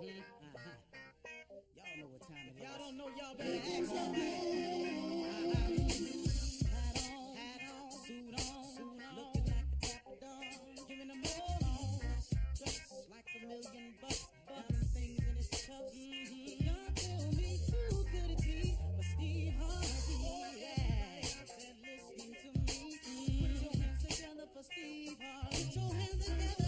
Y'all know what time it is. Y'all don't know, y'all better ask somebody. Hat on, suit on, looking like the Dapper Dawn, giving them all on. Just like $1,000,000, diamond things in his cup. Y'all tell me who could it be but Steve Harvey? Yeah, said listening to me. Put your hands together for Steve Harvey. Put your hands together.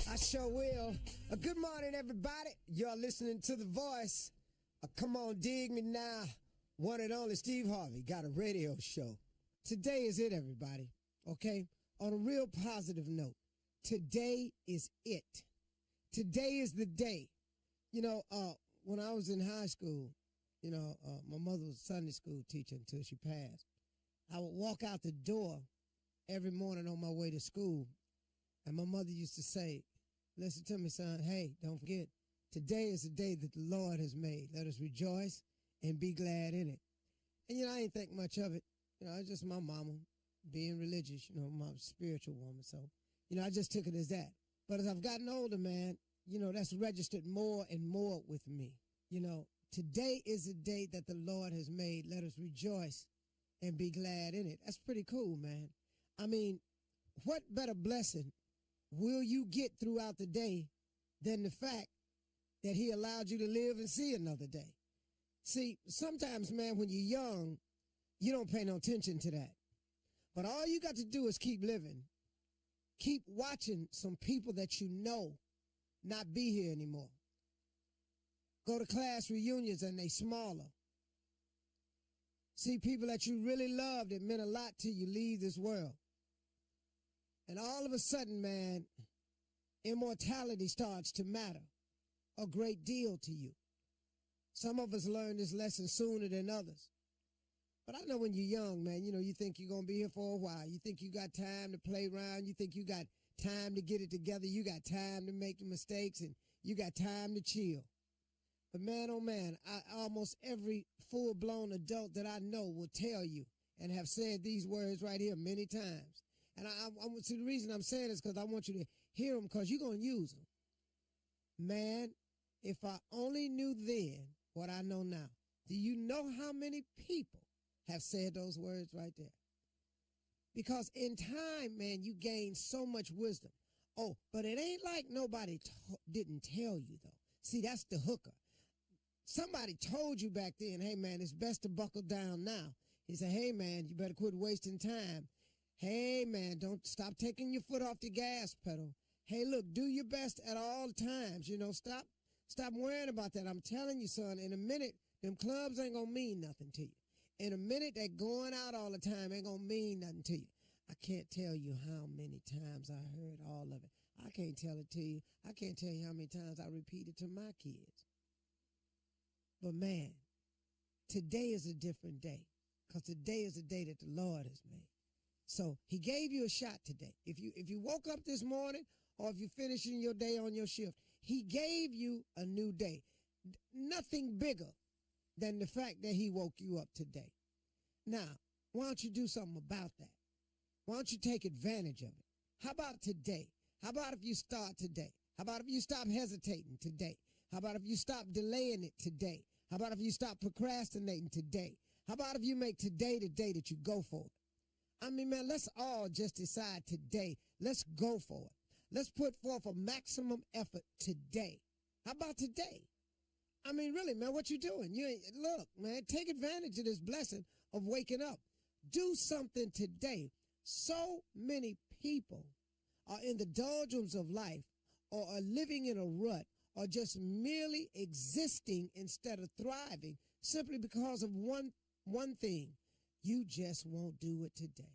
I sure will. Good morning, everybody. You're listening to The Voice. Come on, dig me now. One and only Steve Harvey got a radio show. Today is it, everybody. Okay? On a real positive note, today is it. Today is the day. You know, when I was in high school, my mother was a Sunday school teacher until she passed. I would walk out the door every morning on my way to school, and my mother used to say, "Listen to me, son. Hey, don't forget, today is the day that the Lord has made. Let us rejoice and be glad in it." And, I didn't think much of it. It's just my mama being religious, my spiritual woman. So, I just took it as that. But as I've gotten older, man, that's registered more and more with me. Today is the day that the Lord has made. Let us rejoice and be glad in it. That's pretty cool, man. I mean, what better blessing will you get throughout the day than the fact that he allowed you to live and see another day? See, sometimes, man, when you're young, you don't pay no attention to that. But all you got to do is keep living. Keep watching some people that you know not be here anymore. Go to class reunions and they smaller. See people that you really loved that meant a lot to you leave this world. And all of a sudden, man, immortality starts to matter a great deal to you. Some of us learn this lesson sooner than others. But I know when you're young, man, you think you're going to be here for a while. You think you got time to play around. You think you got time to get it together. You got time to make mistakes, and you got time to chill. But man, oh man, almost every full-blown adult that I know will tell you and have said these words right here many times. And see, the reason I'm saying this is because I want you to hear them, because you're going to use them. Man, if I only knew then what I know now. Do you know how many people have said those words right there? Because in time, man, you gain so much wisdom. Oh, but it ain't like nobody didn't tell you, though. See, that's the hooker. Somebody told you back then, hey, man, it's best to buckle down now. He said, hey, man, you better quit wasting time. Hey, man, don't stop taking your foot off the gas pedal. Hey, look, do your best at all times. Stop worrying about that. I'm telling you, son, in a minute, them clubs ain't going to mean nothing to you. In a minute, that going out all the time ain't going to mean nothing to you. I can't tell you how many times I heard all of it. I can't tell it to you. I can't tell you how many times I repeat it to my kids. But, man, today is a different day, because today is the day that the Lord has made. So he gave you a shot today. If you woke up this morning or if you're finishing your day on your shift. He gave you a new day. Nothing bigger than the fact that he woke you up today. Now, why don't you do something about that? Why don't you take advantage of it? How about today? How about if you start today? How about if you stop hesitating today? How about if you stop delaying it today? How about if you stop procrastinating today? How about if you make today the day that you go for it? I mean, man, let's all just decide today. Let's go for it. Let's put forth a maximum effort today. How about today? I mean, really, man, what you doing? Look, man, take advantage of this blessing of waking up. Do something today. So many people are in the doldrums of life or are living in a rut or just merely existing instead of thriving simply because of one thing. You just won't do it today.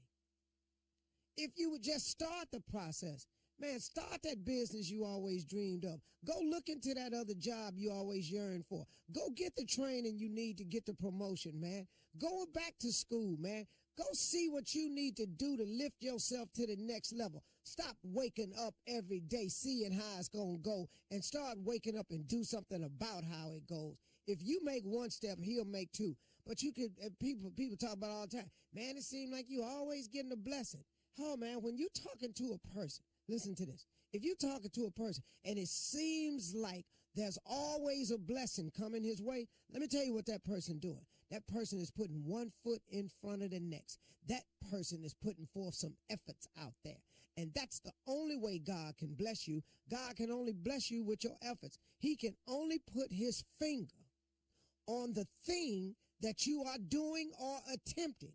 If you would just start the process, man, start that business you always dreamed of. Go look into that other job you always yearned for. Go get the training you need to get the promotion, man. Go back to school, man. Go see what you need to do to lift yourself to the next level. Stop waking up every day seeing how it's going to go and start waking up and do something about how it goes. If you make one step, he'll make two. But you could, people talk about all the time, man, it seems like you always getting a blessing. Oh, man, when you're talking to a person, listen to this. If you're talking to a person and it seems like there's always a blessing coming his way, let me tell you what that person doing. That person is putting one foot in front of the next. That person is putting forth some efforts out there. And that's the only way God can bless you. God can only bless you with your efforts. He can only put his finger on the thing that you are doing or attempting.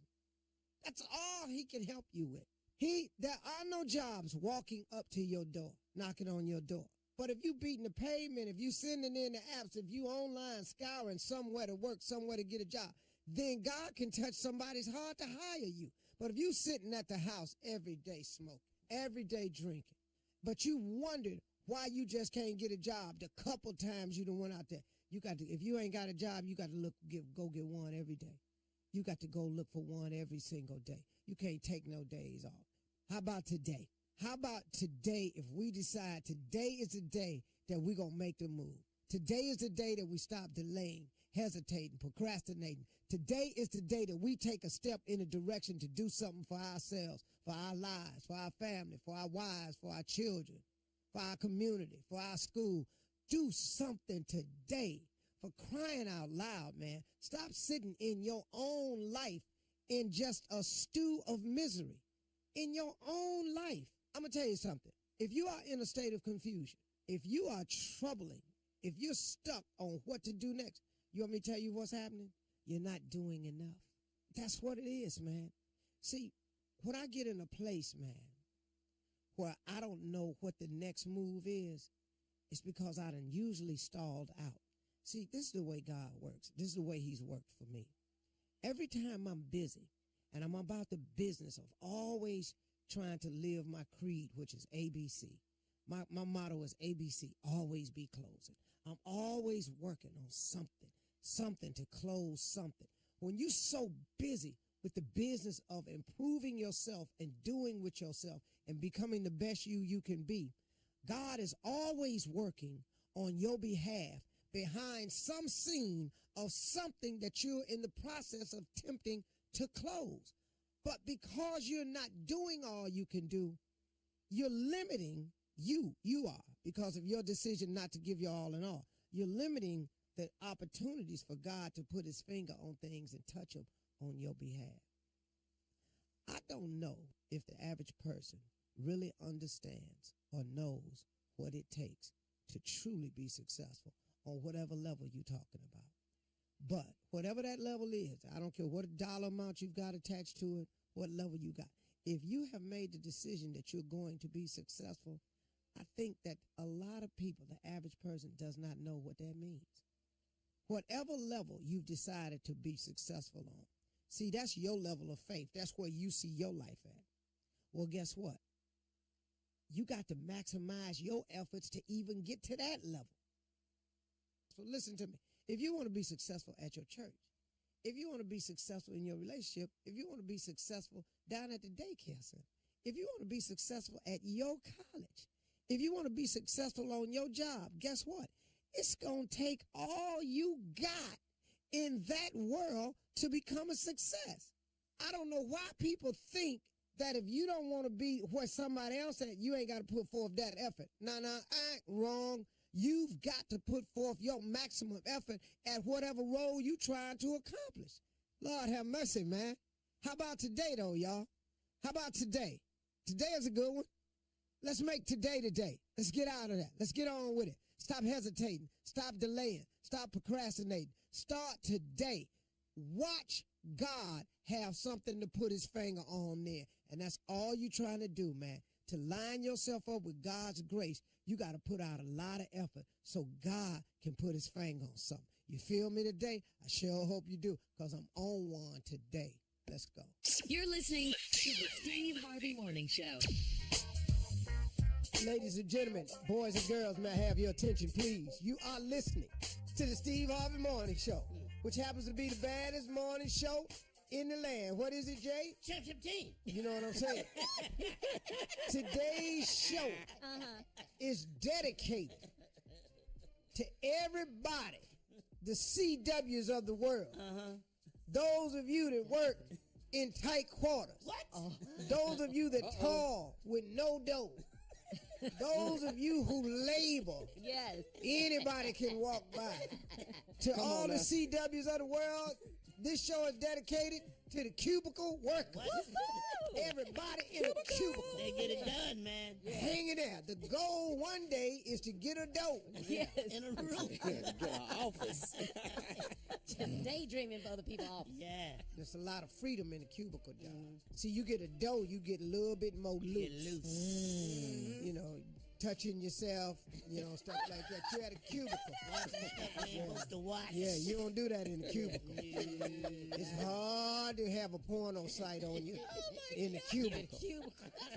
That's all he can help you with. There are no jobs walking up to your door, knocking on your door. But if you beating the pavement, if you sending in the apps, if you online scouring somewhere to work, somewhere to get a job, then God can touch somebody's heart to hire you. But if you sitting at the house every day smoking, every day drinking, but you wondered why you just can't get a job the couple times you done went out there, if you ain't got a job, you got to go get one every day. You got to go look for one every single day. You can't take no days off. How about today? How about today if we decide today is the day that we're going to make the move? Today is the day that we stop delaying, hesitating, procrastinating. Today is the day that we take a step in a direction to do something for ourselves, for our lives, for our family, for our wives, for our children, for our community, for our school. Do something today. For crying out loud, man. Stop sitting in your own life in just a stew of misery. In your own life. I'm going to tell you something. If you are in a state of confusion, if you are troubling, if you're stuck on what to do next, you want me to tell you what's happening? You're not doing enough. That's what it is, man. See, when I get in a place, man, where I don't know what the next move is, it's because I done usually stalled out. See, this is the way God works. This is the way he's worked for me. Every time I'm busy and I'm about the business of always trying to live my creed, which is ABC. My motto is ABC, always be closing. I'm always working on something to close something. When you're so busy with the business of improving yourself and doing with yourself and becoming the best you can be, God is always working on your behalf behind some scene of something that you're in the process of attempting to close. But because you're not doing all you can do, you're limiting you are, because of your decision not to give your all in all. You're limiting the opportunities for God to put his finger on things and touch them on your behalf. I don't know if the average person really understands or knows what it takes to truly be successful on whatever level you're talking about. But whatever that level is, I don't care what dollar amount you've got attached to it, what level you got. If you have made the decision that you're going to be successful, I think that a lot of people, the average person, does not know what that means. Whatever level you've decided to be successful on, see, that's your level of faith. That's where you see your life at. Well, guess what? You got to maximize your efforts to even get to that level. So listen to me. If you want to be successful at your church, if you want to be successful in your relationship, if you want to be successful down at the daycare center, if you want to be successful at your college, If you want to be successful on your job, guess what? It's going to take all you got in that world to become a success. I don't know why people think that if you don't want to be where somebody else at, you ain't got to put forth that effort. No, wrong. You've got to put forth your maximum effort at whatever role you trying to accomplish. Lord have mercy, man. How about today, though, y'all? How about today? Today is a good one. Let's make today today. Let's get out of that. Let's get on with it. Stop hesitating. Stop delaying. Stop procrastinating. Start today. Watch God have something to put his finger on there. And that's all you're trying to do, man. To line yourself up with God's grace, you got to put out a lot of effort so God can put his finger on something. You feel me today? I sure hope you do, because I'm on one today. Let's go. You're listening to the Steve Harvey Morning Show. Ladies and gentlemen, boys and girls, may I have your attention, please? You are listening to the Steve Harvey Morning Show, which happens to be the baddest morning show in the land. What is it, Jay? Chip team. You know what I'm saying? Today's show is dedicated to everybody, the CWs of the world. Those of you that work in tight quarters. What? Those of you that toil with no dough. Those of you who labor. Yes. Anybody can walk by. To all the CWs of the world, this show is dedicated to the cubicle worker. Everybody in a cubicle. They get it done, man. Hanging there. The goal one day is to get a dough. Yes. In a room. Get an office. Daydreaming for other people's office. Yeah. There's a lot of freedom in the cubicle job. See, you get a dough, you get a little bit more loose. Get loose. You know, touching yourself, you know, stuff like that. You're at a cubicle. Watching stuff you ain't supposed to watch. Yeah, you don't do that in the cubicle. It's hard to have a porno site on you in the cubicle.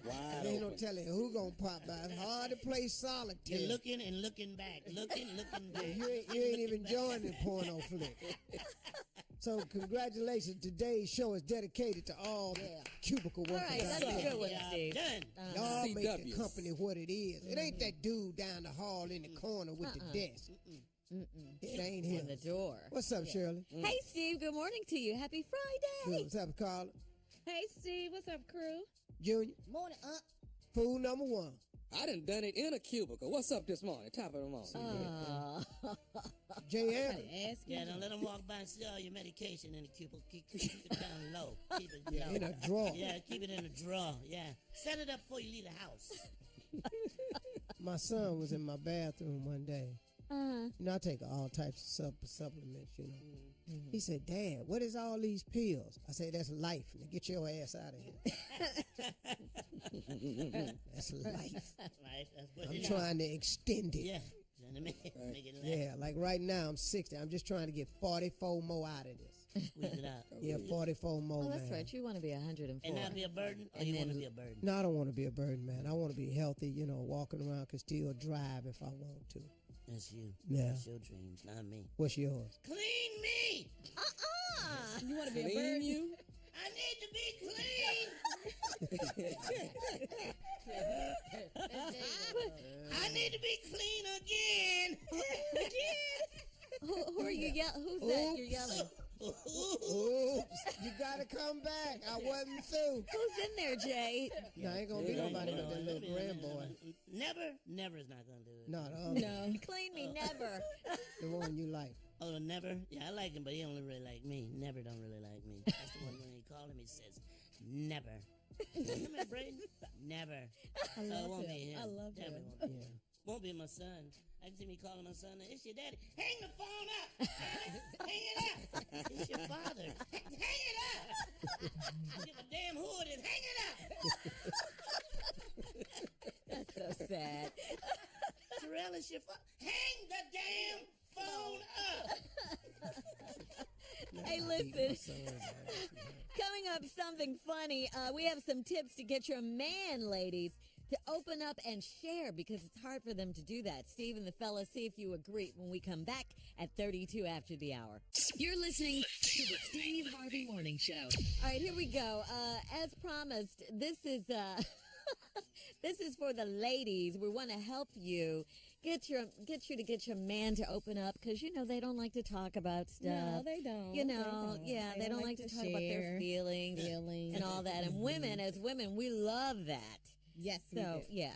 Wide Ain't no open. telling who gonna pop by. It's hard to play solitaire. You're looking and looking back. Looking back. You ain't even joined the porno flick. So congratulations. Today's show is dedicated to all the cubicle All workers right, out that's a there. good one, Job Steve. done. Y'all make the CWs. company what it is. It ain't that dude down the hall in the corner with the desk. It ain't him. In the door. What's up, Shirley? Hey, Steve, good morning to you. Happy Friday. What's up, Carla? Hey, Steve. What's up, crew? Junior? Morning, Fool number one. I done it in a cubicle. What's up this morning? Top of the morning. J. Anthony. Ask Yeah, don't let them walk by and see all your medication in the cubicle. Keep it down low. Keep it low. In a drawer. Yeah, keep it in a drawer. Yeah. Set it up before you leave the house. My son was in my bathroom one day. You know, I take all types of supplements, you know. He said, Dad, what is all these pills? I said, that's life. Now get your ass out of here. That's life. Right? That's what I'm it is. trying to extend it. Yeah. Trying to make it last. Yeah, like right now I'm 60. I'm just trying to get 44 more out of this. Squeeze it out. Yeah, 44 more, Oh, that's man. right. You want to be 104. And not be a burden, or And you then- want to be a burden? No, I don't want to be a burden, man. I want to be healthy, you know, walking around, can still drive if I want to. That's you. Yeah. That's your dreams, not me. What's yours? Clean me! You want to be a Clean bird? you? I need to be clean! I need to be clean again! Who are you yelling? Who's that you're yelling? Oops, you gotta come back. I wasn't through. Who's in there, Jay? No, ain't gonna be nobody but that little grand boy. Never is not gonna do it. No, the other, No. Clean me, never. the one you like. Oh, never? Yeah, I like him, but he only really like me. Never don't really like me. That's the one when he call him, he says, never. Remember Braden? Never. I love it won't him. be him. I love Definitely him. won't be him. Won't be my son. I can see me calling my son, it's your daddy. Hang the phone up! Hang it up! It's your father. Hang it up! I give a damn who it is. Hang it up! That's so sad. Terrell, it's your father. Hang the damn phone up! Hey, listen. Coming up, something funny. We have some tips to get your man, ladies, to open up and share, because it's hard for them to do that. Steve and the fellas, see if you agree when we come back at 32 after the hour. You're listening to the Steve Harvey Morning Show. All right, here we go. As promised, this is This is for the ladies. We want to help you get your man to open up because they don't like to talk about stuff. No, they don't. They don't like to talk about their feelings and all that. And women, as women, we love that. Yes, we do. Yeah.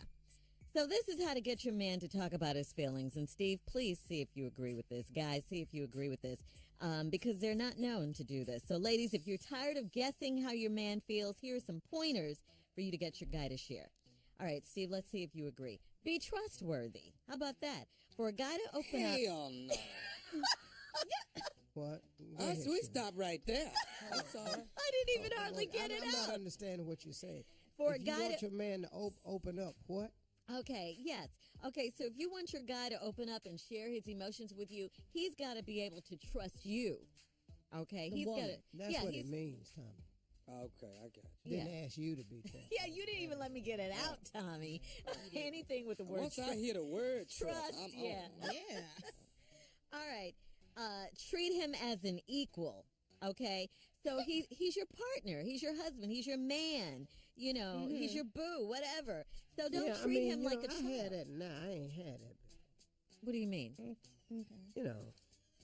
So this is how to get your man to talk about his feelings. And Steve, please see if you agree with this. Guys, see if you agree with this. Because they're not known to do this. So ladies, if you're tired of guessing how your man feels, here are some pointers for you to get your guy to share. All right, Steve, let's see if you agree. Be trustworthy. How about that? For a guy to open up. Hell no. What? We stop right there. I'm sorry. I didn't even hardly get it I'm not out. understanding what you're saying. For if a guy you want to your man to open up, what? Okay, yes. Okay, so if you want your guy to open up and share his emotions with you, he's got to be able to trust you. Okay, he's got to. That's what it means, Tommy. Okay, I got you. Didn't ask you to be trustworthy. Yeah, you didn't even let me get it out, Tommy. Anything with the word Once I hear the word trust, I'm yeah. on. Yeah. All right. Treat him as an equal. Okay, so he's your partner, he's your husband, he's your man. He's your boo, whatever. So don't treat him like a child. I had that. Nah, I ain't had that. What do you mean?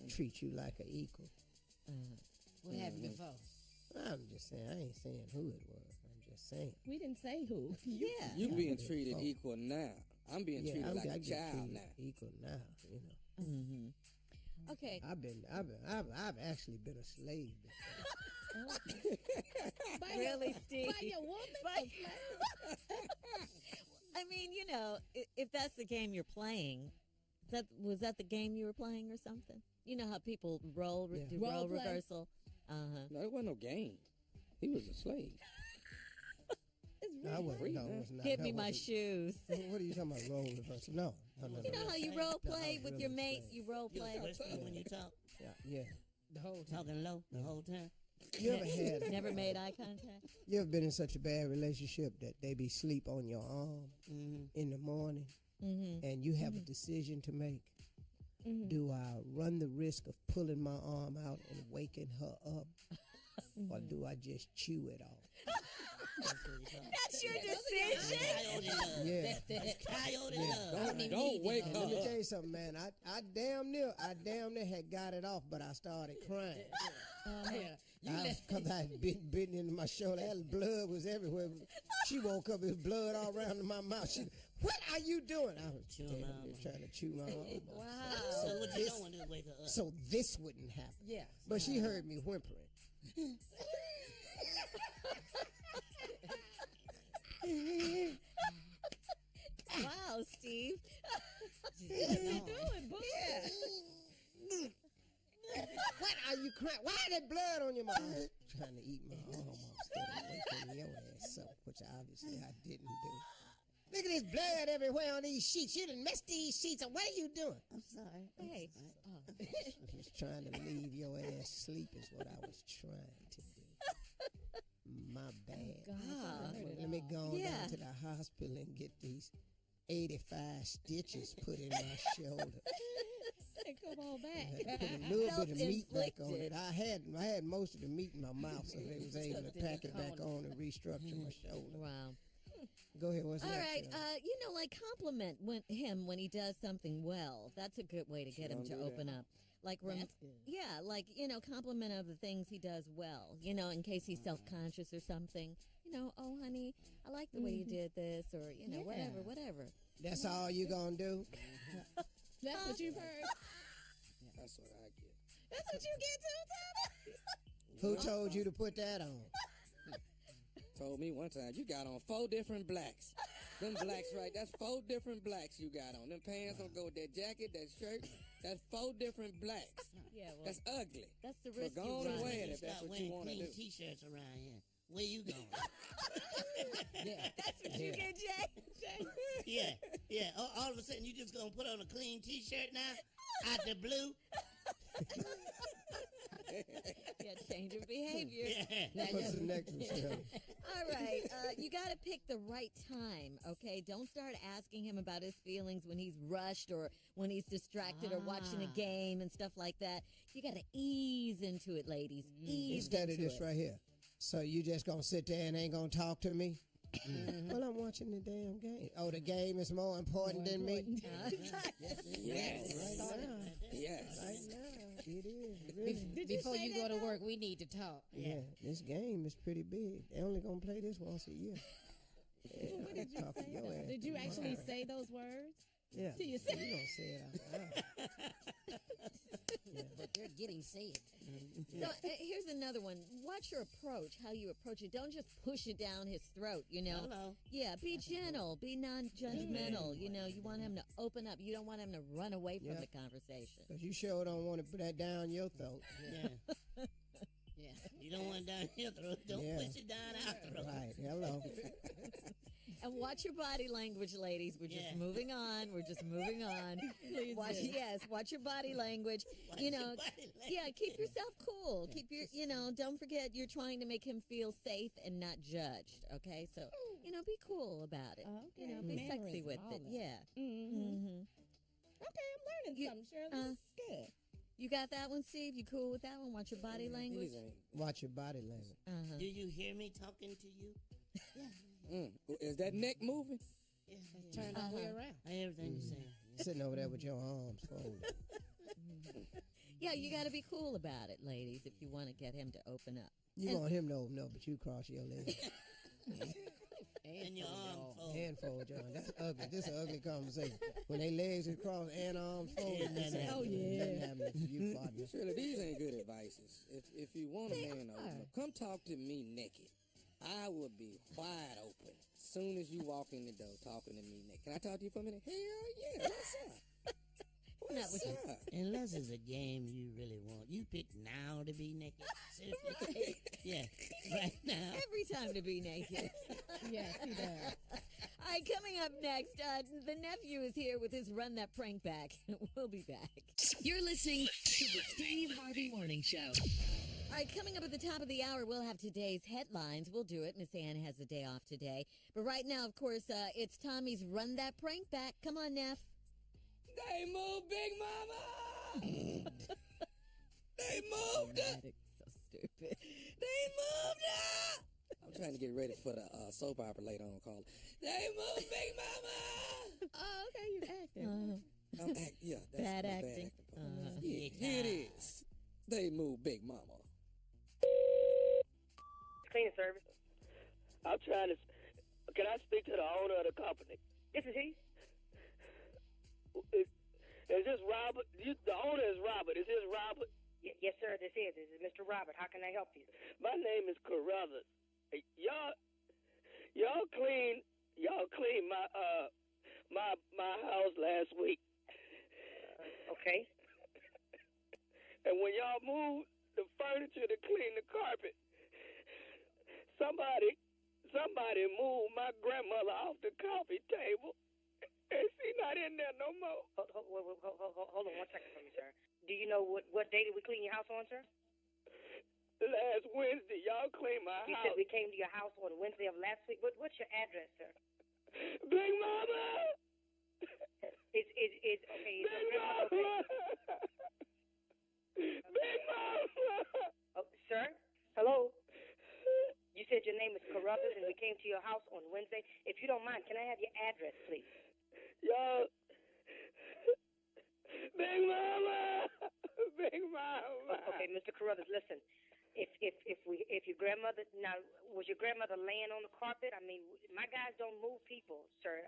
Treat you like an equal. What happened before? I'm just saying. I ain't saying who it was. I'm just saying. We didn't say who. Yeah. You being treated equal now. I'm being treated like a child now. Equal now. Mm-hmm. Okay. I've actually been a slave before. Really, Steve? By your woman? I mean, if that's the game you're playing, was that the game you were playing or something? You know how people do role reversal? No, it wasn't no game. He was a slave. It's No, I wasn't. No, it was not. Give that me my wasn't- shoes. What are you talking about? Role reversal? No. You know how you role play with your mate? You role You play. whisper when you talk, Yeah. the whole time. talking low the whole time. You ever had? Never made eye contact? You ever been in such a bad relationship that they be sleep on your arm in the morning, and you have a decision to make? Do I run the risk of pulling my arm out and waking her up, or do I just chew it off? That's your decision? Coyote love. Yeah. That's coyote love. Don't wake her Let me up. tell you something, man. I damn near had got it off, but I started crying. Because I had bitten into my shoulder. Blood was everywhere. She woke up, with blood all around my mouth. She, what are you doing? I was trying to chew my arm. Wow. So what you don't want to do is wake her up. So this wouldn't happen. Yeah. But she heard me whimpering. Wow, Steve. What are you doing, boo? What are you crying? Why is there blood on your mouth? Trying to eat my arm off instead of waking your ass up, which obviously I didn't do. Look at this blood everywhere on these sheets. You done messed these sheets up. What are you doing? I'm sorry. Hey. I was trying to leave your ass sleep is what I was trying to do. My bad. Let me go on down to the hospital and get these 85 stitches put in my shoulder. Come on back. I had to put a little bit of meat back on it. Self-inflicted. I had most of the meat in my mouth, so they was able to pack it back on and restructure my shoulder. Wow. Go ahead. What's All next? right. Compliment him when he does something well. That's a good way to get him to open up. Like, That's good. compliment of the things he does well. In case he's self-conscious or something. Oh, honey, I like the way you did this, or whatever. That's all you gonna do? That's what you've heard. That's what I get. That's what you get too, Tommy. Who told you to put that on? Told me one time, you got on 4 different blacks. Them blacks, right? That's 4 different blacks you got on. Them pants don't go with that jacket, that shirt. That's 4 different blacks. Yeah, well, That's ugly. that's the But risk go you on and run. wear it You if that's start what you wearing want to clean do. T-shirts around here. Where you going? That's what you get, Jay? Yeah. All of a sudden, you just gonna put on a clean T-shirt now? Out the blue? Yeah, change your behavior. Yeah. What's the next one, Shirley? All right. You got to pick the right time, okay? Don't start asking him about his feelings when he's rushed or when he's distracted or watching a game and stuff like that. You got to ease into it, ladies. Ease Instead into of this it. right here. So you just gonna sit there and ain't gonna talk to me? Well, I'm watching the damn game. Oh, the game is more important than me. Yes. Right now. Yes. Right now. It is. Really. Before you go to work, we need to talk. Yeah, this game is pretty big. They only gonna play this once a year. Yeah, What did you talk to say? your ass. Did you actually tomorrow. say those words? Yeah. to You yourself? don't say it out loud. But they're getting said. So here's another one. Watch your approach, how you approach it. Don't just push it down his throat, you know. Hello. Yeah, be gentle, be non-judgmental. You know, you want him to open up. You don't want him to run away from Yeah. the conversation. Because you sure don't want to put that down your throat. Yeah. Yeah. You don't want it down your throat. Don't Yeah. push it down our throat. Right. Hello. And watch your body language, ladies. We're just Yeah. moving on. We're just moving on. Watch your body language. Watch You your know, body language. yeah, keep yourself cool. Keep your, don't forget you're trying to make him feel safe and not judged. Okay, so be cool about it. Okay. Be sexy Mannerism, with all it. that. Yeah. Mm-hmm. Okay, I'm learning You- something, Shirley. This is good. You got that one, Steve? You cool with that one? Watch your body language. Watch your body language. Uh-huh. Do you hear me talking to you? Is that neck moving? Yeah. Turn all the way around. I hear everything you're saying. Sitting over there with your arms folded. Yeah, you got to be cool about it, ladies, if you want to get him to open up. You want him to open up, but you cross your legs. And your arm fold. Hand fold, John. That's ugly. This is an ugly conversation. When they legs is crossed and arms folded, Yeah, this that ain't nothing happening for you, partner. Shirley, these ain't good advices. If you want a man to open up, come talk to me naked. I will be wide open as soon as you walk in the door talking to me naked. Can I talk to you for a minute? Hell yeah. What's up? What's up? Unless it's a game you really want. You pick now to be naked. Seriously? Yeah, right now. Every time to be naked. Yes, he does. All right, coming up next, the nephew is here with his Run That Prank Back. We'll be back. You're listening to the Steve Harvey Morning Show. All right, coming up at the top of the hour, we'll have today's headlines. We'll do it. Miss Ann has the day off today. But right now, of course, it's Tommy's Run That Prank Back. Come on, Neff. They moved, Big Mama! They moved her! So stupid. They moved her! I'm trying to get ready for the soap opera later on called They Moved Big Mama! Oh, okay, you acting. Yeah, that's Bad my acting. part. Yeah, here it is. They moved Big Mama. Cleaning service. I'm trying to. Can I speak to the owner of the company? This is he. Is this Robert? The owner is Robert. Is this Robert? Yes, sir. This is Mr. Robert. How can I help you? My name is Carruthers. Y'all clean my house last week. Okay. And when y'all moved the furniture to clean the carpet, somebody moved my grandmother off the coffee table, and she's not in there no more. Hold on 1 second for me, sir. Do you know what day did we clean your house on, sir? Last Wednesday, y'all cleaned my You house. said we came to your house on Wednesday of last week. What's your address, sir? Big Mama! Is okay. Is Big your grandmother Mama! okay? Big Mama! Oh, sir? Hello? You said your name is Carruthers and we came to your house on Wednesday. If you don't mind, can I have your address, please? Y'all... Big Mama! Big Mama! Okay, Mr. Carruthers, listen. If your grandmother now was your grandmother laying on the carpet? I mean, my guys don't move people, sir.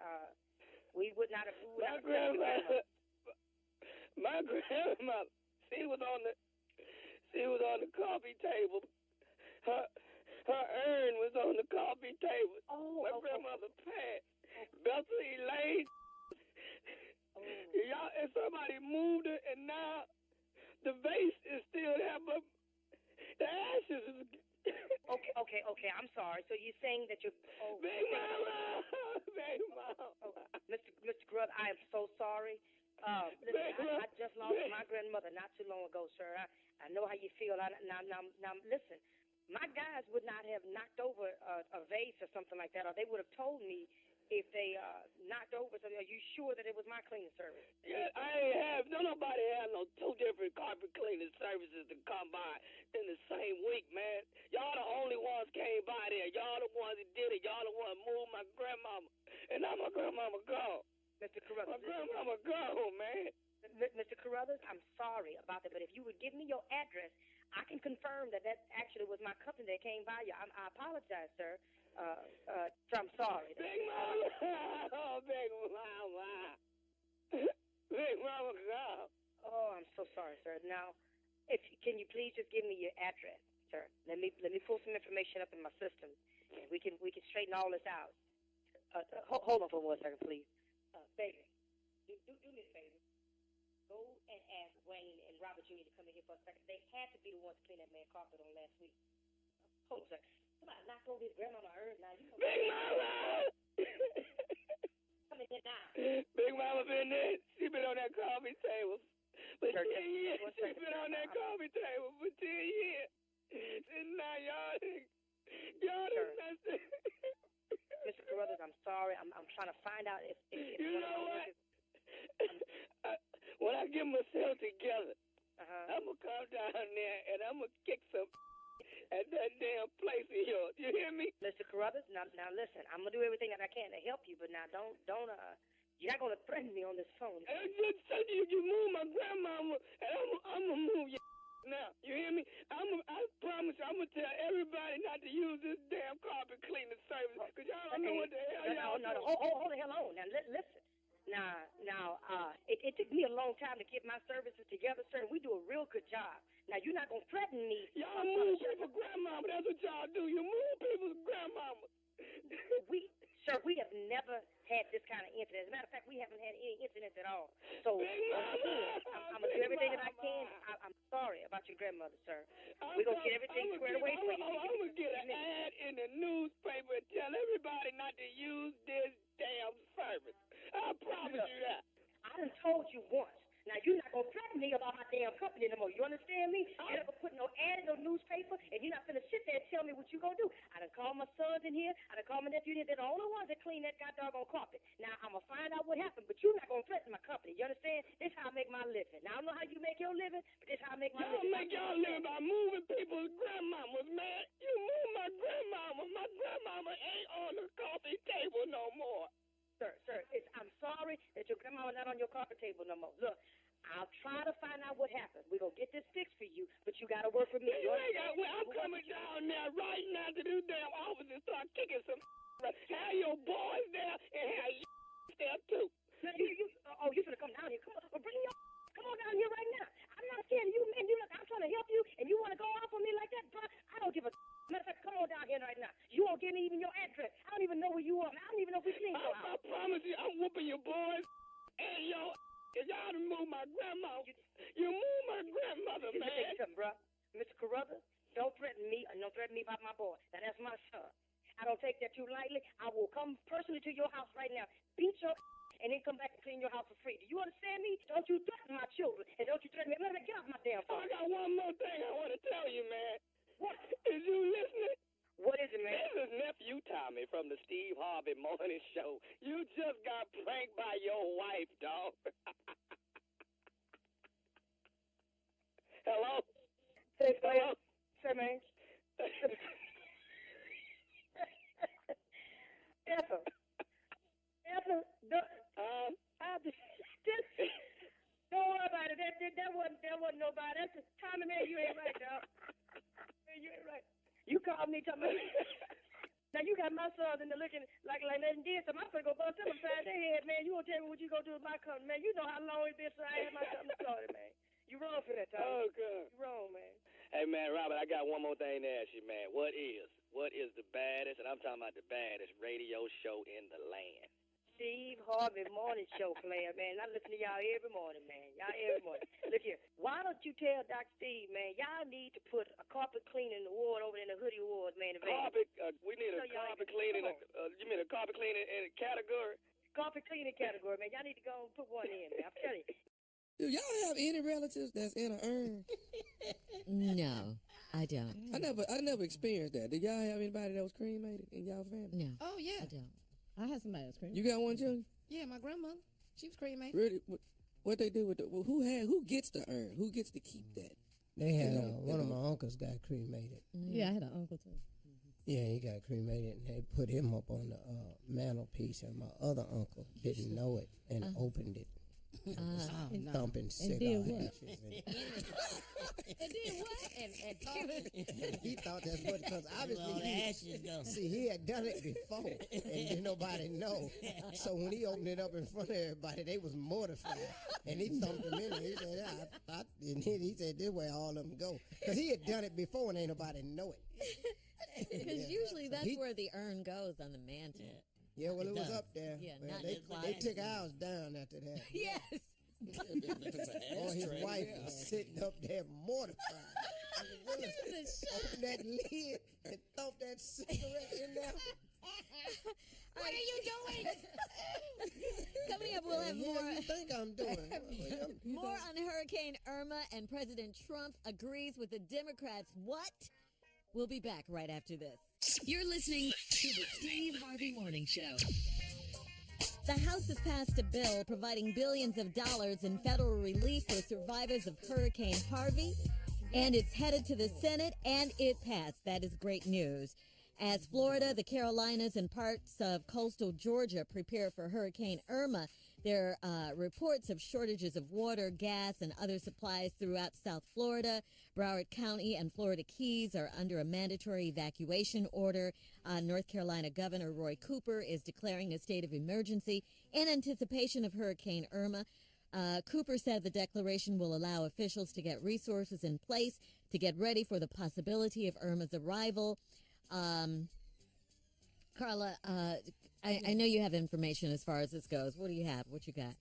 We would not have. My grandmother. She was on the coffee table. Her urn was on the coffee table. Oh, my okay. grandmother passed. Bethel Elaine. Y'all, and somebody moved her, and now the vase is still there, but the ashes is. Okay. I'm sorry. So you're saying that you're. Oh, Big Mama! Big Mama! Oh, Mr. Carruthers, I am so sorry. Listen, I just lost my grandmother not too long ago, sir. I know how you feel. Now, listen. My guys would not have knocked over a vase or something like that, or they would have told me if they knocked over something, are you sure that it was my cleaning service? Yeah, I ain't have, nobody have no two different carpet cleaning services to come by in the same week, man. Y'all the only ones came by there. Y'all the ones that did it. Y'all the ones moved my grandmama. And now my grandmama gone. Mr. Carruthers. My grandmama gone, man. Mr. Carruthers, I'm sorry about that, but if you would give me your address, I can confirm that actually was my company that came by you. I apologize, sir. I'm sorry. Big Mama. Oh, Big Mama. Big Mama gone. Oh, I'm so sorry, sir. Now, can you please just give me your address, sir? Let me pull some information up in my system, and we can straighten all this out. Hold on for 1 second, please. Baby, do me a favor. Go and ask Wayne and Robert Jr. to come in here for a second. They had to be the ones to clean that man's carpet on last week. Hold on a second. Somebody knocked over his grandmama urn now. Big Mama! Come in here now. Big Mama been there. She been on that coffee table for 10 years. She been on that coffee table for 10 years. And now y'all done messed it. Mr. Carruthers, I'm sorry. I'm trying to find out if you know what? When I get myself together, I'm going to come down there and I'm going to kick some at that damn place of yours. You hear me? Mr. Carruthers, now listen, I'm going to do everything that I can to help you, but now don't you're not going to threaten me on this phone. You move my grandmama, and I'm going to move your now. You hear me? I promise you, I'm going to tell everybody not to use this damn carpet cleaning service, because y'all don't know what the hell y'all doing. Hold the hell on. Now, listen. Now, it took me a long time to get my services together, sir. We do a real good job. Now, you're not going to threaten me. Y'all move people's grandmama. That's what y'all do. You move people's grandmama. We have never had this kind of incident. As a matter of fact, we haven't had any incidents at all. So, I'm going to do everything that I can. I'm sorry about your grandmother, sir. We're going to get everything squared away for you. I'm going to get an ad in the newspaper and tell everybody not to use this damn service. I promise you that. I done told you once. Now, you're not going to threaten me about my damn company no more. You understand me? You're not going to put no ad in no newspaper, and you're not going to sit there and tell me what you're going to do. I done called my sons in here. I done called my nephew in here. They're the only ones that clean that goddamn carpet. Now, I'm going to find out what happened, but you're not going to threaten my company. You understand? This is how I make my living. Now, I don't know how you make your living, but this is how I make my living. Y'all make y'all living by moving people's grandmamas, man. You move my grandmama. My grandmama ain't on the coffee table no more. Sir, I'm sorry that your grandma's not on your carpet table no more. Look, I'll try to find out what happened. We're going to get this fixed for you, but you got to work with me. I'm coming down there right now to this damn office and start kicking some have your boys there and have there too. Now, you finna come down here. Come on down here right now. I'm not scared of you, man. Look, I'm trying to help you, and you want to go off on me like that, bro? I don't give a matter of fact, come on down here right now. You won't give me even your address. I don't even know where you are. I don't even know if we clean your house. I promise you, I'm whooping your boys and your y'all done move my grandma. You move my grandmother, man. Let me tell you something, bro. Mr. Carruthers, don't threaten me, and don't threaten me about my boy. Now, that's my son. I don't take that too lightly. I will come personally to your house right now, beat your and then come back and clean your house for free. Do you understand me? Don't you threaten my children, and don't you threaten me. Let me get off my damn phone. I got one more thing I want to tell you, man. What? Is you listening? What is it, man? This is nephew Tommy from the Steve Harvey Morning Show. You just got pranked by your wife, dog. Hello? Hello? Say, man. Ethel, don't worry about it. That wasn't nobody. That's just Tommy, man. You ain't right, dog. Man, you ain't right. You called me talking about. Now you got my sons in there looking like they did something. I'm gonna go bust them upside their head, man. You won't tell me what you gonna do with my company, man. You know how long it's been since I had my company started, man. You wrong for that, Tommy. Oh, good. You wrong, man. Hey, man, Robert, I got one more thing to ask you, man. What is the baddest, and I'm talking about the baddest radio show in the land? Steve Harvey Morning Show player, man. I listen to y'all every morning, man. Y'all every morning. Look here. Why don't you tell Dr. Steve, man, y'all need to put a carpet cleaning award over in the Hoodie Awards, man. We need a carpet cleaning. You mean a carpet cleaning in a category? Carpet cleaning category, man. Y'all need to go and put one in, man. I'm telling you. Do y'all have any relatives that's in an urn? No, I don't. I never experienced that. Did y'all have anybody that was cremated in y'all family? No. Oh, yeah. I don't. I had somebody else cremated. You got one, Junior? Yeah, my grandmother. She was cremated. Really? What they do with the? Well, who gets the urn? Who gets to keep that? They had one of my uncles got cremated. Yeah, I had an uncle too. Yeah, he got cremated, and they put him up on the mantelpiece, and my other uncle didn't know it and opened it. Thumping cigar did what? ashes. And did what? He thought that's what, because All obviously the ashes go. see, he had done it before, and didn't nobody know. So when he opened it up in front of everybody, they was mortified, and he thumped them in there. He said, and he said, this way all of them go, because he had done it before, and ain't nobody know it. Because usually that's where the urn goes, on the mantle. Yeah, well, it was up there. Yeah, Well, not they, in the they closet. took ours down after that. Yes. Or his wife was sitting up there mortified. Open that lid and thump that cigarette in there. What are you doing? Coming up, we'll have What more. do you think I'm doing? More on Hurricane Irma, and President Trump agrees with the Democrats. What? We'll be back right after this. You're listening to the Steve Harvey Morning Show. The House has passed a bill providing billions of dollars in federal relief for survivors of Hurricane Harvey, and it's headed to the Senate, and it passed. That is great news. As Florida, the Carolinas, and parts of coastal Georgia prepare for Hurricane Irma, there are reports of shortages of water, gas, and other supplies throughout South Florida. Broward County and Florida Keys are under a mandatory evacuation order. North Carolina Governor Roy Cooper is declaring a state of emergency in anticipation of Hurricane Irma. Cooper said the declaration will allow officials to get resources in place to get ready for the possibility of Irma's arrival. Carla, I know you have information as far as this goes. What do you have? What you got?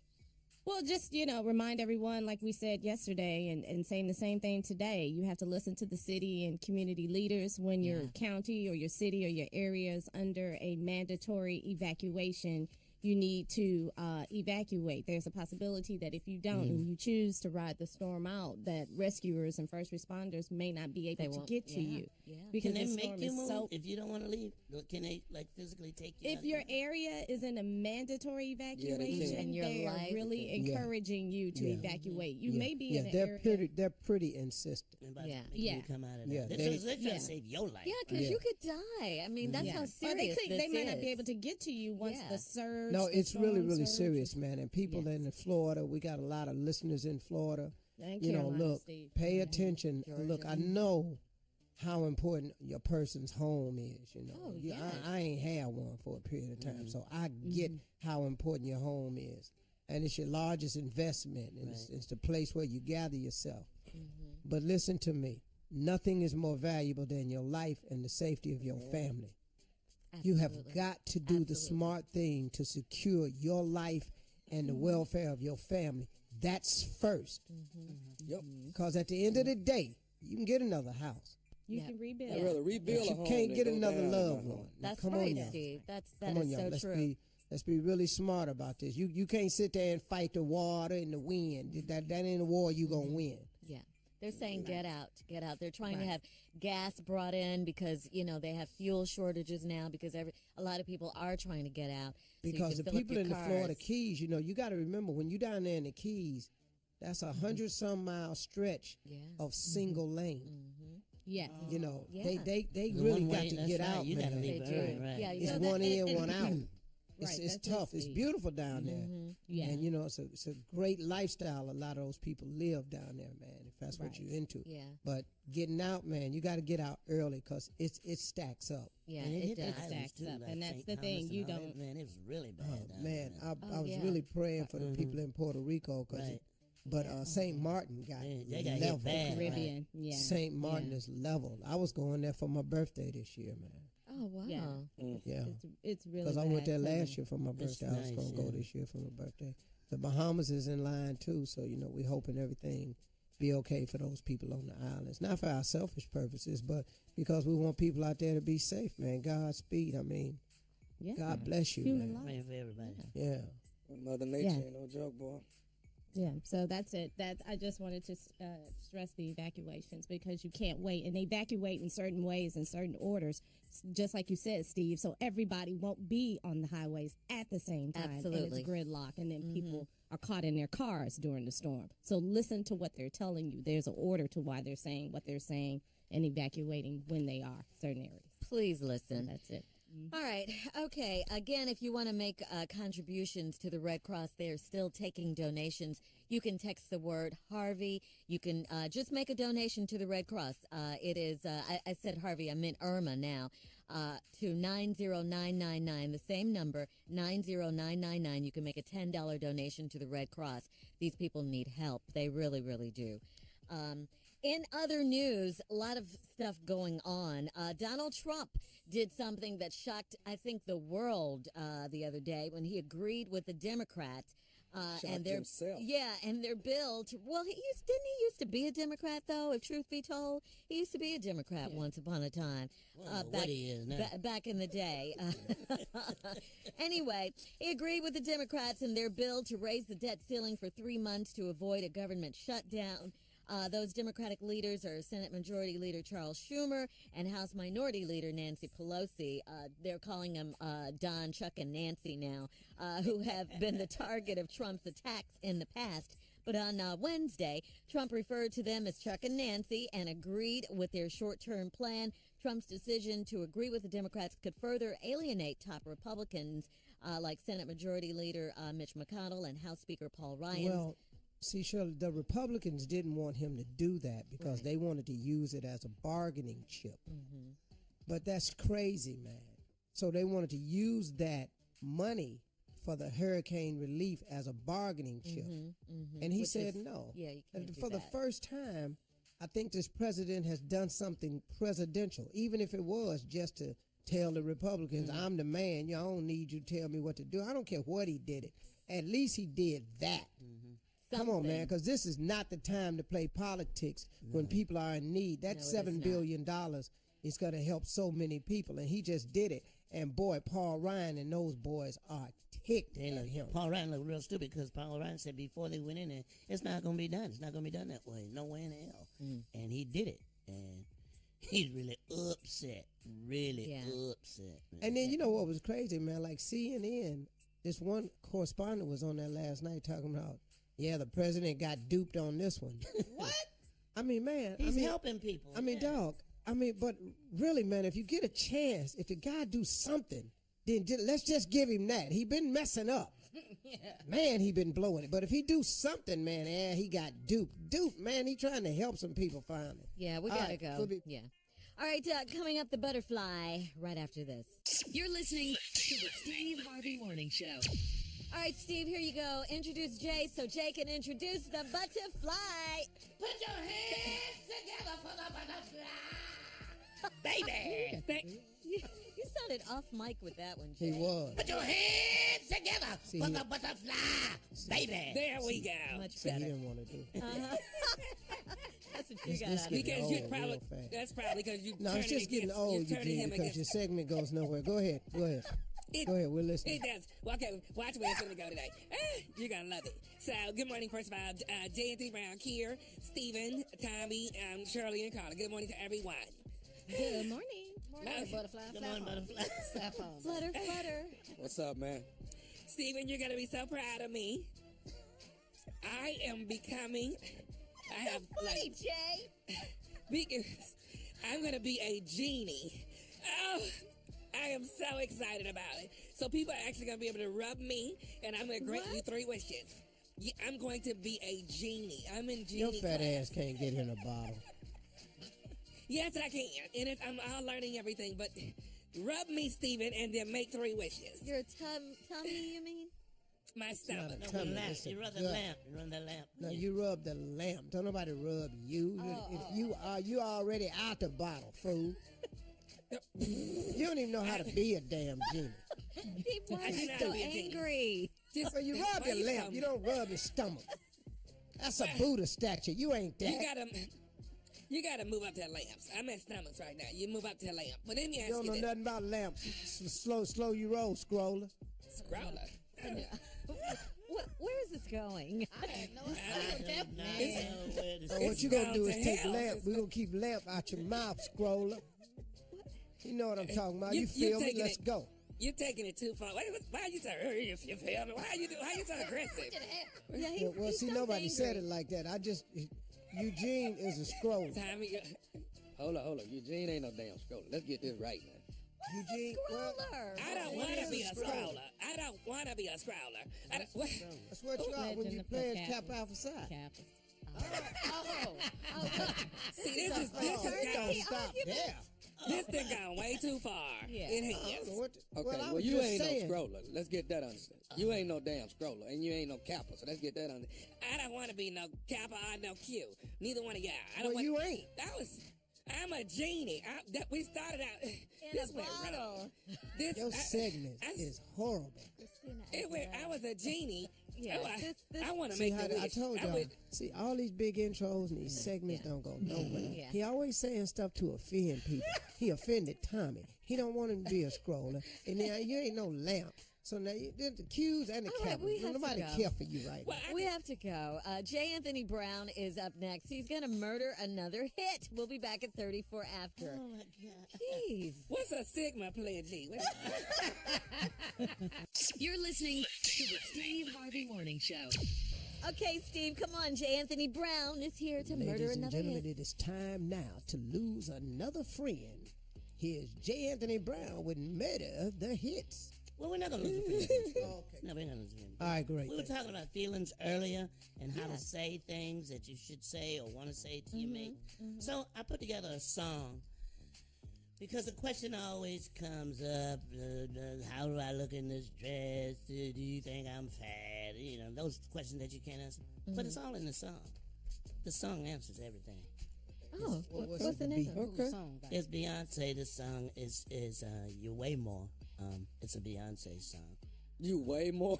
Well, just, remind everyone, like we said yesterday, and saying the same thing today. You have to listen to the city and community leaders when your county or your city or your area is under a mandatory evacuation. You need to evacuate. There's a possibility that if you don't and you choose to ride the storm out, that rescuers and first responders may not be able to get to you. Yeah. Because Can they the make storm you is move so. if you don't want to leave? Can they physically take you? If out your of there? area is in a mandatory evacuation, And your they are life really is- encouraging you to evacuate. You may be in an they're area. they're pretty insistent. And about to Yeah. make Yeah. you come out of Yeah, there. they- They're trying to save your life. Yeah, because Yeah. you could die. I mean, that's how Or serious they this might not is. be able to get to you once Yeah. the surge. No, the it's really, storm really surge. serious, man. And people in Florida, we got a lot of listeners in Florida. And You know, Carolina, look, Steve. pay attention. Look, I know how important your person's home is. Oh, yes. I ain't had one for a period of time, so I get how important your home is, and it's your largest investment, and it's the place where you gather yourself. But listen to me, nothing is more valuable than your life and the safety of your family. You have Absolutely. got to do the smart thing to secure your life and the welfare of your family. That's first. Yep. Because at the end of the day, you can get another house. You can rebuild. I'd rather rebuild But a you home can't than get go another down loved in my one. home. That's Come right, on, y'all. Steve. That Come is on, y'all. so true. Let's be really smart about this. You can't sit there and fight the water and the wind. That ain't a war you gonna win. Yeah. They're saying get out, get out. They're trying to have gas brought in because, they have fuel shortages now because a lot of people are trying to get out. So you Because can the fill up people your in the Florida cars. Keys, you got to remember when you down there in the Keys, that's 100-some mile stretch of single lane. Yes. They The really one got way, to that's get right. out, You man. gotta leave They early, do. right? Yeah, It's so one that- in, one out. Right, It's that's tough. it, It's Steve. beautiful down there. Yeah. And, it's a great lifestyle a lot of those people live down there, man, if that's what you're into. Yeah. But getting out, man, you got to get out early because it stacks up. Yeah, And it hit the does. islands, stacks too, up, like and that's St. the thing, Thomas you and all don't- that. Man, it was really bad down Man, there. I was yeah. really praying for the people in Puerto Rico Right. but St. Martin got They got hit level. bad. Caribbean. Yeah. St. Martin is leveled. I was going there for my birthday this year, man. Oh, wow. Yeah. Yeah. It's really Because I went there bad, last too. year for my It's birthday. I was nice, going to go yeah. this year for my birthday. The Bahamas is in line too, so we hoping everything be okay for those people on the islands. Not for our selfish purposes, but because we want people out there to be safe, man. Godspeed. I mean, Yeah. God bless you, Human man. life. Praying for everybody. Yeah. Mother Nature Yeah. ain't no joke, boy. Yeah, so that's it. I just wanted to stress the evacuations because you can't wait, and they evacuate in certain ways in certain orders, just like you said, Steve. So everybody won't be on the highways at the same time, Absolutely. and it's gridlock, and then people are caught in their cars during the storm. So listen to what they're telling you. There's an order to why they're saying what they're saying and evacuating when they are certain areas. Please listen. So that's it. All right. Okay. Again, if you want to make contributions to the Red Cross, they're still taking donations. You can text the word Harvey. You can just make a donation to the Red Cross. It is, I said Harvey, I meant Irma now, to 90999, the same number, 90999. You can make a $10 donation to the Red Cross. These people need help. They really, really do. In other news, a lot of stuff going on. Donald Trump did something that shocked, I think, the world the other day when he agreed with the Democrats. And their himself. Yeah, and their bill to, well, didn't he used to be a Democrat, though, if truth be told? He used to be a Democrat once upon a time. What he is now. Back in the day. Anyway, he agreed with the Democrats in their bill to raise the debt ceiling for 3 months to avoid a government shutdown. Those Democratic leaders are Senate Majority Leader Charles Schumer and House Minority Leader Nancy Pelosi. They're calling them Don, Chuck, and Nancy now, who have been the target of Trump's attacks in the past. But on Wednesday, Trump referred to them as Chuck and Nancy and agreed with their short-term plan. Trump's decision to agree with the Democrats could further alienate top Republicans like Senate Majority Leader Mitch McConnell and House Speaker Paul Ryan. Well, see, Shirley, the Republicans didn't want him to do that because they wanted to use it as a bargaining chip. But that's crazy, man. So they wanted to use that money for the hurricane relief as a bargaining chip. And he said no. Yeah, you can't do For the that. first time, I think this president has done something presidential, even if it was just to tell the Republicans, I'm the man. I don't need you to tell me what to do. I don't care what he did it. At least he did that. Come on, man, because this is not the time to play politics when people are in need. That $7 billion is going to help so many people, and he just did it. And, boy, Paul Ryan and those boys are ticked at him. Paul Ryan looked real stupid because Paul Ryan said before they went in there, it's not going to be done. It's not going to be done that way. No way in hell. And he did it. And he's really upset. Really upset. Man. And then, you know what was crazy, man? Like CNN, this one correspondent was on there last night talking about, yeah, the president got duped on this one. What? I mean, man. He's helping people. I mean, dog. I mean, but really, man, if you get a chance, if the guy do something, then let's just give him that. He been messing up. Man, he been blowing it. But if he do something, man, he got duped. Duped, man. He trying to help some people finally. Yeah, we gotta go. Yeah. All right, coming up, the butterfly right after this. You're listening to the Steve Harvey Morning Show. All right, Steve, here you go. Introduce Jay so Jay can introduce the butterfly. Put your hands together for the butterfly. Baby. You sounded off mic with that one, Jay. He was. Put your hands together for the butterfly. Baby. There we go. Much See, he better. didn't want to do. That's what you got This out of getting it. Because you old probably real fast. that's probably because you. No, it's just getting old, Eugene, because your segment goes nowhere. Go ahead. Go ahead. Go ahead. We're listening. It does. Well, okay, watch where it's going to go today. You're going to love it. So, good morning, first of all. Jay and Brown here. Stephen, Tommy, Shirley, and Carla. Good morning to everyone. Good morning. Butterfly. Come on, butterfly. Flutter, flutter. What's up, man? Stephen, you're going to be so proud of me. I am becoming. I have Funny, Jay. because I'm going to be a genie. Oh, I am so excited about it. So people are actually going to be able to rub me, and I'm going to grant you 3 wishes. Yeah, I'm going to be a genie. I'm in genie Your fat class. ass can't get in a bottle. Yes, I can. And I'm all learning everything. But rub me, Stephen, and then make 3 wishes. Your tummy, you mean? My stomach. Not a No, tummy, lamp. it's a You rub the gut. lamp. You rub the lamp. No, you rub the lamp. Don't nobody rub you. If you already out the bottle, fool. You don't even know how to be a damn genie. Steve, why I are do you not so be a genie. angry? Just, Well, you rub why your lamp. so- You don't rub your stomach. That's a Buddha statue. You ain't that. You gotta move up to lamps. I'm at stomachs right now. You move up to lamp. But let me ask You don't you know this. nothing about lamps. Slow you roll, scroller. Scroller. Where is this going. So what you gonna do is take lamp. We gonna keep lamp out your mouth, scroller. You know what I'm talking about. You feel me? Let's go. You're taking it too far. Why are you so if you feel me? Why are you so aggressive? Well, see, nobody said it like that. Eugene is a scroller. Tommy, hold on. Eugene ain't no damn scroller. Let's get this right, man. Eugene, I don't want to be a scroller. I don't want to be a scroller. That's what you are when you play as Kappa Alpha Psi. See, this is don't stop there. This thing gone way too far. Yeah. It has. Okay, Well, you ain't no scroller. Let's get that understood. You ain't no damn scroller, and you ain't no Kappa, so let's get that understood. I don't want to be no Kappa or no Q. Neither one of y'all. You ain't. I'm a genie. We started out. This went wrong. Your segment is horrible. I was a genie. Yeah, I want to make the wish. I told y'all. See, all these big intros and these segments don't go nowhere. Yeah. He always saying stuff to offend people. He offended Tommy. He don't want him to be a scroller. And now you ain't no lamp. So now the Q's and the Kappas. Nobody care for you right now. We have to go. J. Anthony Brown is up next. He's going to murder another hit. We'll be back at 34 after. Oh, my God. Jeez. What's a Sigma player G? You're listening to the Steve Harvey Morning Show. Okay, Steve, come on. J. Anthony Brown is here to murder Ladies and another gentlemen, hit. it is time now to lose another friend. Here's J. Anthony Brown with Murder the Hits. Well, we're not going to lose the friend. Okay. No, we're not going to lose the friend. All right, great. We were talking about feelings earlier and how to say things that you should say or want to say to your mate. So I put together a song because the question always comes up, how do I look in this dress? Do you think I'm fat? You know, those questions that you can't answer. But it's all in the song. The song answers everything. Oh, what's the name of the song? It's Beyonce. The song is You Way More. It's a Beyonce song. You way more?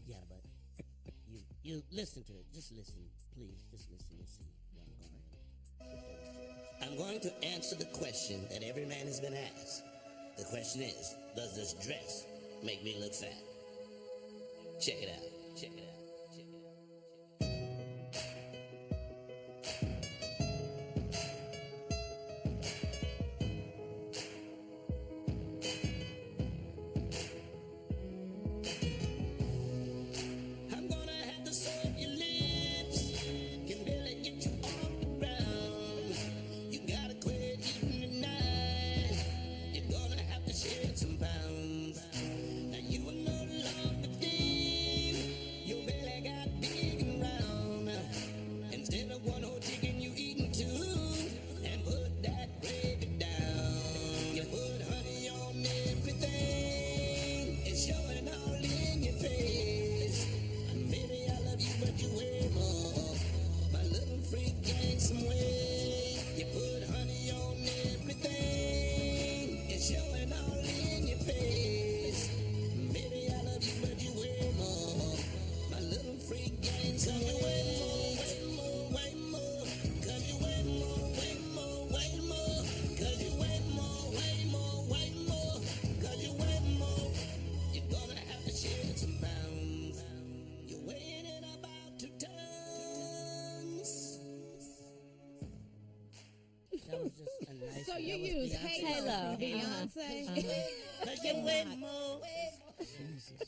Yeah, but you listen to it. Just listen, please. Just listen and see where I'm going. I'm going to answer the question that every man has been asked. The question is, does this dress make me look fat? Check it out. Check it out. So you use Halo, Beyonce. Cause you way more. Jesus.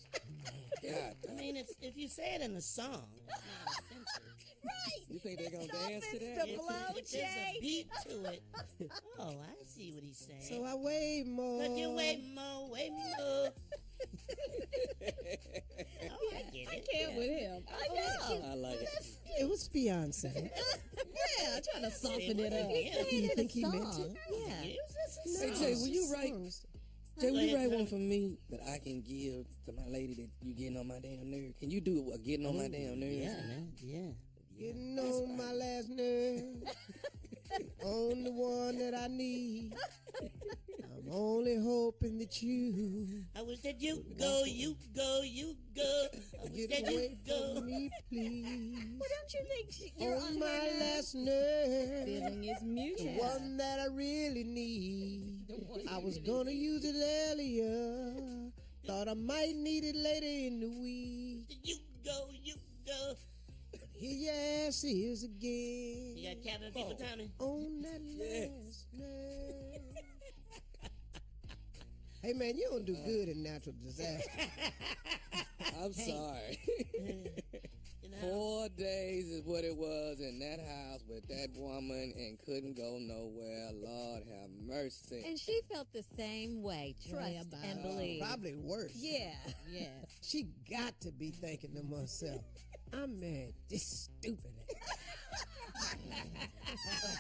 God. I mean, if you say it in the song, it's not offensive. Right. You think they're going to dance to that? If there's a beat to it, oh, I see what he's saying. So I weigh more. Cause you way more, way more. Oh, I get it. I can't with him. I know. I like it. It was Beyonce. Yeah, trying to soften it up. You think he meant it? Yeah. Hey, Jay, will you write? Jay, will you write one for me that I can give to my lady that you getting on my damn nerve? Can you do a getting on my damn nerves? Yeah, man. Yeah. Getting on my last nerve. On the one that I need. I'm only hoping that you. I wish that you go, you go, you go. I wish Get that you away go. from me, please. Well, don't you think you're On my last nerve. Feeling is The mutual. one that I really need. I was gonna use it earlier. Thought I might need it later in the week. You go, you see us again. You got cabin fever, Tommy? On that last night. Hey, man, you don't do good in natural disaster. I'm sorry. You know? 4 days is what it was in that house with that woman and couldn't go nowhere. Lord have mercy. And she felt the same way. Trust and believe. Probably worse. Yeah. Yes. She got to be thinking to herself, I'm married this stupid ass.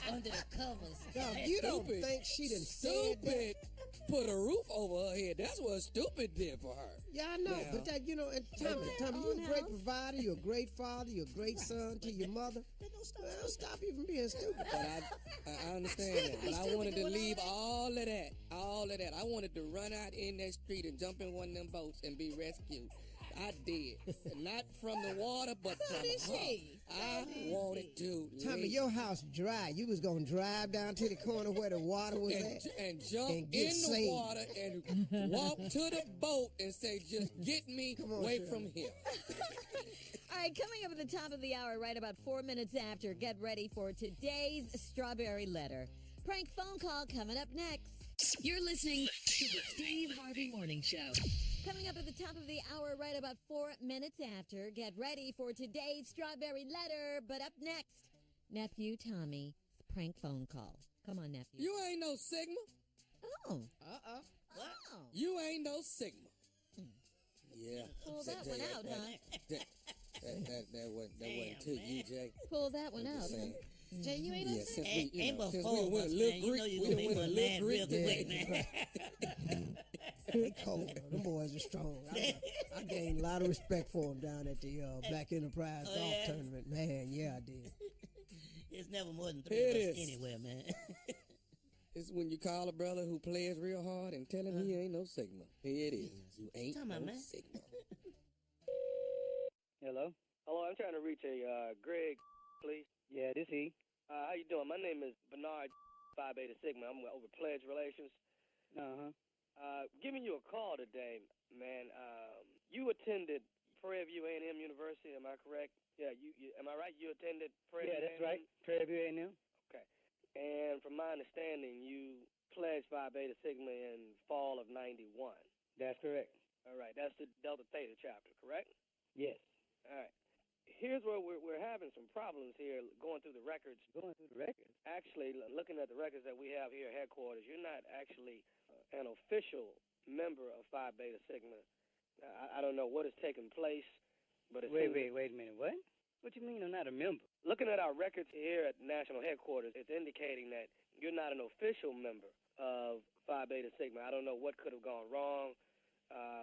Under the covers. Dog, you don't think she done said that? Stupid put a roof over her head. That's what stupid did for her. Yeah, I know. Now, but that, you know, and Tommy, you're a great provider, you're a great father, you're a great son to your mother. Well, don't stop you from being stupid. But I understand that. But I wanted to leave all of that. I wanted to run out in that street and jump in one of them boats and be rescued. I did. Not from the water, but from her. I wanted to Tommy, leave. your house dry. You was going to drive down to the corner where the water was at. And jump and get in the saved. water and walk to the boat and say, just get me away from here. All right, coming up at the top of the hour, right about 4 minutes after, get ready for today's Strawberry Letter. Prank phone call coming up next. You're listening to the Steve Harvey Morning Show. Coming up at the top of the hour, right about 4 minutes after, get ready for today's Strawberry Letter. But up next, Nephew Tommy's prank phone call. Come on, nephew. You ain't no Sigma. Oh. Uh-oh. Wow. You ain't no Sigma. Yeah. Pull that one out, huh? That wasn't to you, Jay. Pull that one out, huh? Jay, you ain't Yeah, since we, Ain't since before we went us, a man. little You know Greek, you we gonna done make went a one little mad Greek. real quick, man. They cold, though. Them boys are strong. I gained a lot of respect for them down at the Black Enterprise Golf yeah? Tournament. Man, yeah, I did. It's never more than 3 It of us is. anywhere, man. It's when you call a brother who plays real hard and tell him he ain't no Sigma. Here it is. You ain't Talking no about, man. Sigma. Hello? Hello, I'm trying to reach a Greg, please. Yeah, this he. How you doing? My name is Bernard Phi Beta Sigma. I'm over Pledge Relations. Uh-huh. Giving you a call today, man. You attended Prairie View A&M University, am I correct? Yeah, you am I right? You attended Prairie View? Yeah, that's right. Prairie View A&M. Okay. And from my understanding, you pledged Phi Beta Sigma in fall of 91. That's correct. All right. That's the Delta Theta chapter, correct? Yes. All right. Here's where we're having some problems here going through the records. Going through the records? Actually, looking at the records that we have here at headquarters, you're not actually an official member of Phi Beta Sigma. I don't know what has taken place, but wait a minute. What? What you mean I'm not a member? Looking at our records here at national headquarters, it's indicating that you're not an official member of Phi Beta Sigma. I don't know what could have gone wrong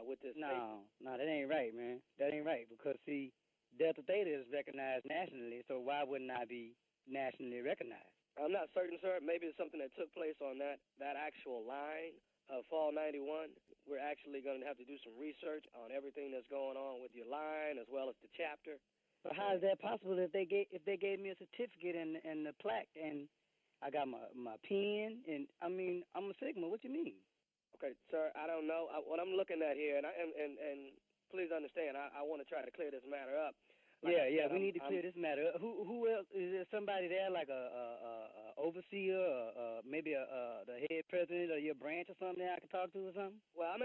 with this. No, that ain't right, man. That ain't right because see. Delta Theta is recognized nationally, so why wouldn't I be nationally recognized? I'm not certain, sir. Maybe it's something that took place on that actual line of Fall 91. We're actually going to have to do some research on everything that's going on with your line as well as the chapter. But how is that possible if they gave me a certificate and the plaque and I got my pen and I mean I'm a Sigma? What you mean? Okay, sir. I don't know. What I'm looking at here, and please understand, I want to try to clear this matter up. Like we need to clear this matter up. Who else? Is there somebody there, like a overseer, or maybe the head president of your branch or something that I can talk to or something? Well, I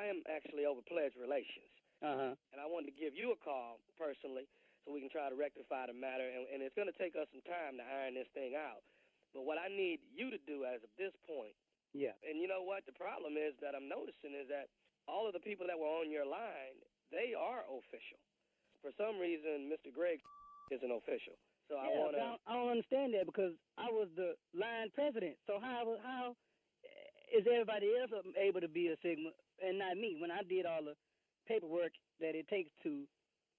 am actually over Pledge Relations. Uh-huh. And I wanted to give you a call personally so we can try to rectify the matter, and it's going to take us some time to iron this thing out. But what I need you to do as of this point, and you know what? The problem is that I'm noticing is that all of the people that were on your line, they are official. For some reason, Mr. Greg isn't official. So I don't understand that because I was the line president. So how is everybody else able to be a Sigma and not me when I did all the paperwork that it takes for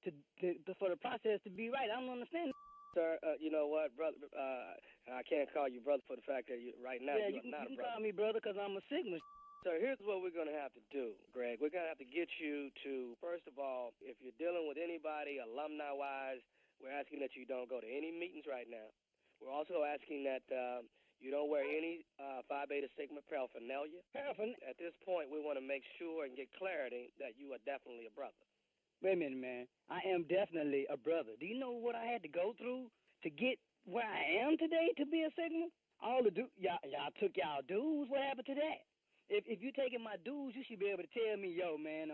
the process to be right? I don't understand. Sir, you know what, brother? I can't call you brother for the fact that right now you're not a brother. You can call me brother because I'm a Sigma. So here's what we're going to have to do, Greg. We're going to have to get you to, first of all, if you're dealing with anybody alumni-wise, we're asking that you don't go to any meetings right now. We're also asking that you don't wear any Phi Beta Sigma paraphernalia. At this point, we want to make sure and get clarity that you are definitely a brother. Wait a minute, man. I am definitely a brother. Do you know what I had to go through to get where I am today to be a Sigma? All the y'all took y'all dues. What happened to that? If you taking my dues, you should be able to tell me, yo, man,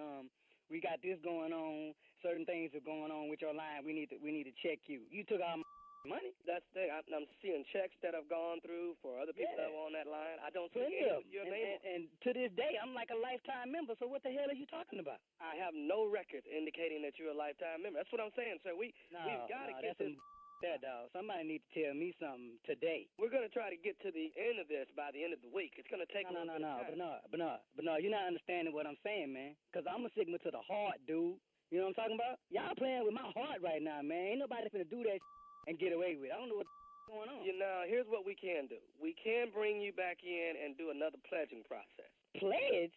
we got this going on. Certain things are going on with your line. We need to check you. You took all my money. That's the thing. I'm seeing checks that have gone through for other people that were on that line. I don't see your name. And to this day, I'm like a lifetime member. So what the hell are you talking about? I have no record indicating that you're a lifetime member. That's what I'm saying, sir. We've got to get this. That dog. Somebody need to tell me something today. We're gonna try to get to the end of this by the end of the week. It's gonna take a little bit of time. But no, you're not understanding what I'm saying, man. Cause I'm a Sigma to the heart, dude. You know what I'm talking about? Y'all playing with my heart right now, man. Ain't nobody finna do that and get away with it. I don't know what's going on. You know, here's what we can do. We can bring you back in and do another pledging process. Pledge?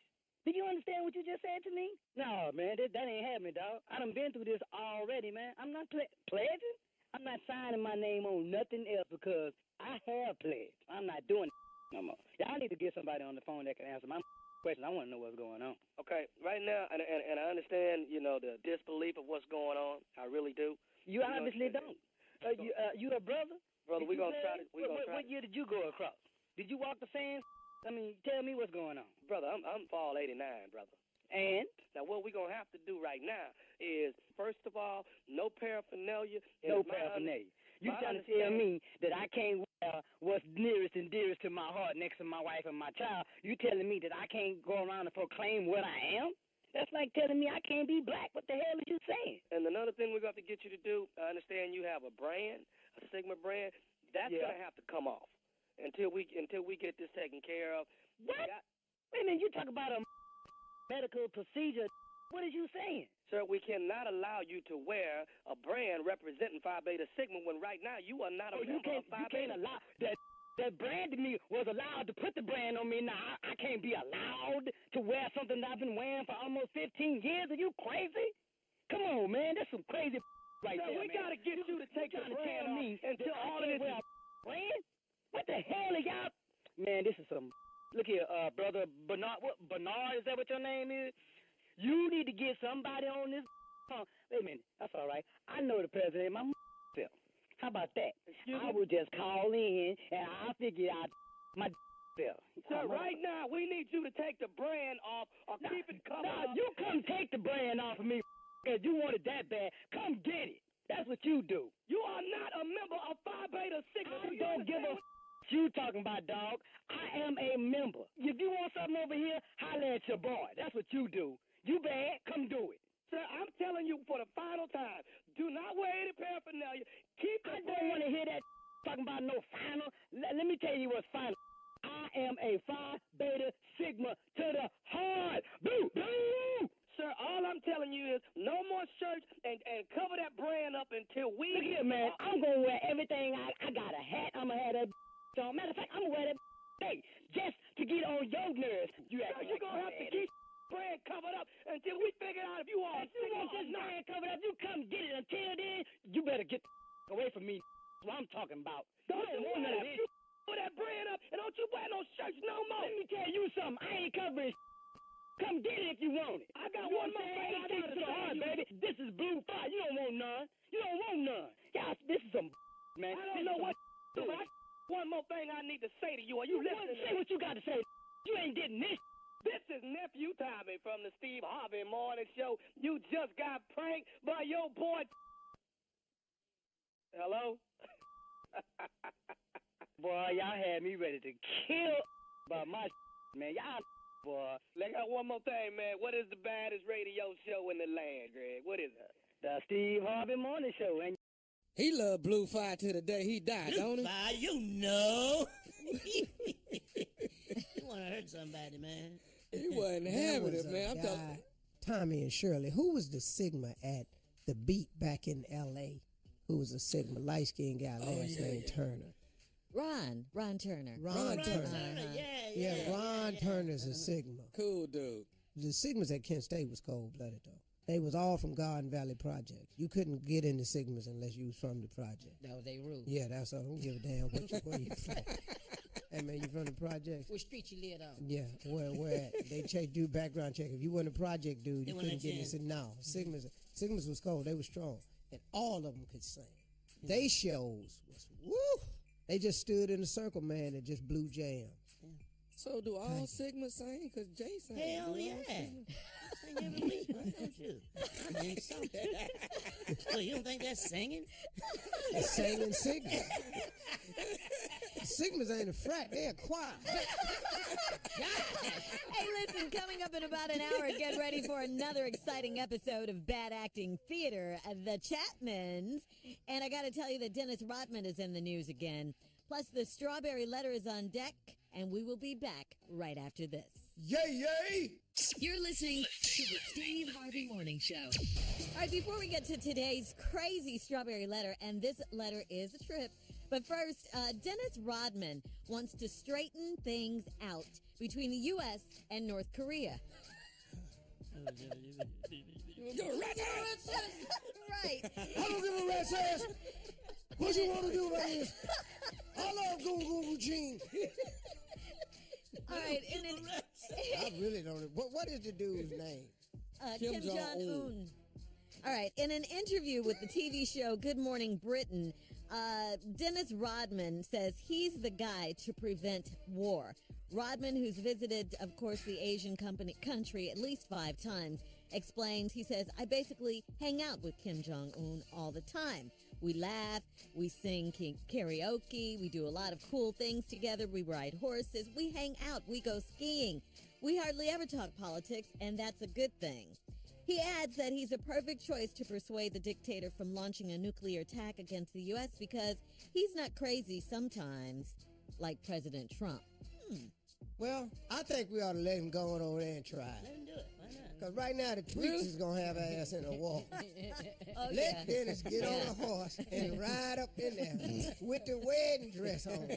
Did you understand what you just said to me? No, man, that ain't happening, dog. I done been through this already, man. I'm not pledging. I'm not signing my name on nothing else because I have pledged. I'm not doing no more. Y'all need to get somebody on the phone that can answer my question. I want to know what's going on. Okay, right now, and I understand, you know, the disbelief of what's going on. I really do. You obviously don't. You a brother? Brother, we're going to try to... What year did you go across? Did you walk the same? I mean, tell me what's going on. Brother, I'm fall 89, brother. And? Now, what we're going to have to do right now is, first of all, no paraphernalia. No paraphernalia. You trying to tell me that I can't wear what's nearest and dearest to my heart next to my wife and my child? You telling me that I can't go around and proclaim what I am? That's like telling me I can't be black. What the hell are you saying? And another thing we're going to have to get you to do, I understand you have a brand, a Sigma brand. That's going to have to come off until we get this taken care of. What? Wait a minute, you talk about a medical procedure. What is you saying? Sir, we cannot allow you to wear a brand representing Phi Beta Sigma when right now you are not a member of Phi Beta. You can't allow that brand to me was allowed to put the brand on me. Now, I can't be allowed to wear something that I've been wearing for almost 15 years. Are you crazy? Come on, man. That's some crazy right there, we got to get you to take the brand off until all of this is brand? What the hell are y'all? Man, this is some... Look here, brother Bernard. What, Bernard, is that what your name is? You need to get somebody on this. Wait a minute. That's all right. I know the president my self. How about that? I will just call in and I'll figure out my self. Sir, right now, we need you to take the brand off or keep it covered up. You come take the brand off of me because you want it that bad. Come get it. That's what you do. You are not a member of Phi Beta Sigma. I don't give a you talking about, dog. I am a member. If you want something over here, holler at your boy. That's what you do. You bad, come do it. Sir, I'm telling you for the final time, do not wear any paraphernalia. I don't want to hear that talking about no final. Let me tell you what's final. I am a Phi Beta Sigma to the heart. Boo, boo. Sir, all I'm telling you is no more shirts and cover that brand up until we... Look here, man. I'm going to wear everything. I got a hat. I'm going to have that... So, matter of fact, I'm going to wear that day just to get on your nerves. You're going to have to keep brand covered up until we figure out if you are... If you want this brand covered up, you come get it. Until then, you better get the away from me. That's what I'm talking about. Don't you wear that brand up and don't you wear no shirts no more. Let me tell you something. I ain't covering Come get it if you want it. I got one more thing I got to say to you, baby. This is blue fire. You don't want none. You don't want none. Y'all, this is some man. I don't know what to do. One more thing I need to say to you. Are you listening? Say what you got to say. You ain't getting this. This is Nephew Tommy from the Steve Harvey Morning Show. You just got pranked by your boy. Hello? Boy, y'all had me ready to kill by my man. Y'all, boy. I got one more thing, man. What is the baddest radio show in the land, Greg? What is it? The Steve Harvey Morning Show. And he loved Blue Fire till the day he died, don't he? Blue Fire, you know. You want to hurt somebody, man. He wasn't having it, man. I'm talking. Tommy and Shirley, who was the Sigma at the Beat back in L.A.? Who was a Sigma, light-skinned guy, last name Turner? Ron Turner. Ron Turner. Yeah, Ron Turner's a Sigma. Cool dude. The Sigmas at Kent State was cold-blooded, though. They was all from Garden Valley Projects. You couldn't get into Sigmas unless you was from the project. That was their rule. Yeah, that's all. I don't give a damn where you from. Hey, man, you from the projects? What street you lived on? Yeah, where at? They do background check. If you weren't a project dude, you couldn't get in. No, Sigmas Sigmas was cold. They were strong. And all of them could sing. They shows was, woo! They just stood in a circle, man, and just blew jams. So do all Sigma sing? Because Jay sang. Hell yeah. Sing every week, why don't you? I mean, something. So you don't think that's singing? It's singing Sigma. Sigmas ain't a frat, they're a choir. Hey, listen, coming up in about an hour, get ready for another exciting episode of Bad Acting Theater, The Chapmans. And I got to tell you that Dennis Rodman is in the news again. Plus, the Strawberry Letter is on deck, and we will be back right after this. Yay, yay! You're listening to the Steve Harvey Morning Show. All right, before we get to today's crazy Strawberry Letter, and this letter is a trip, but first, Dennis Rodman wants to straighten things out between the U.S. and North Korea. You're a rat's ass. Right. I don't give a rat's ass. What you want to do about this? I love Gung Gene. All right, and then, I really don't know. What is the dude's name? Kim Jong-un. All right, in an interview with the TV show Good Morning Britain, Dennis Rodman says he's the guy to prevent war. Rodman, who's visited, of course, the Asian country at least 5 times, explains, he says, I basically hang out with Kim Jong-un all the time. We laugh, we sing karaoke, we do a lot of cool things together, we ride horses, we hang out, we go skiing. We hardly ever talk politics, and that's a good thing. He adds that he's a perfect choice to persuade the dictator from launching a nuclear attack against the U.S. because he's not crazy sometimes, like President Trump. Well, I think we ought to let him go on over there and try. Let him do it. Why not? Because right now the tweets is going to have ass in a wall. Oh, Let Dennis get on a horse and ride up in there with the wedding dress on.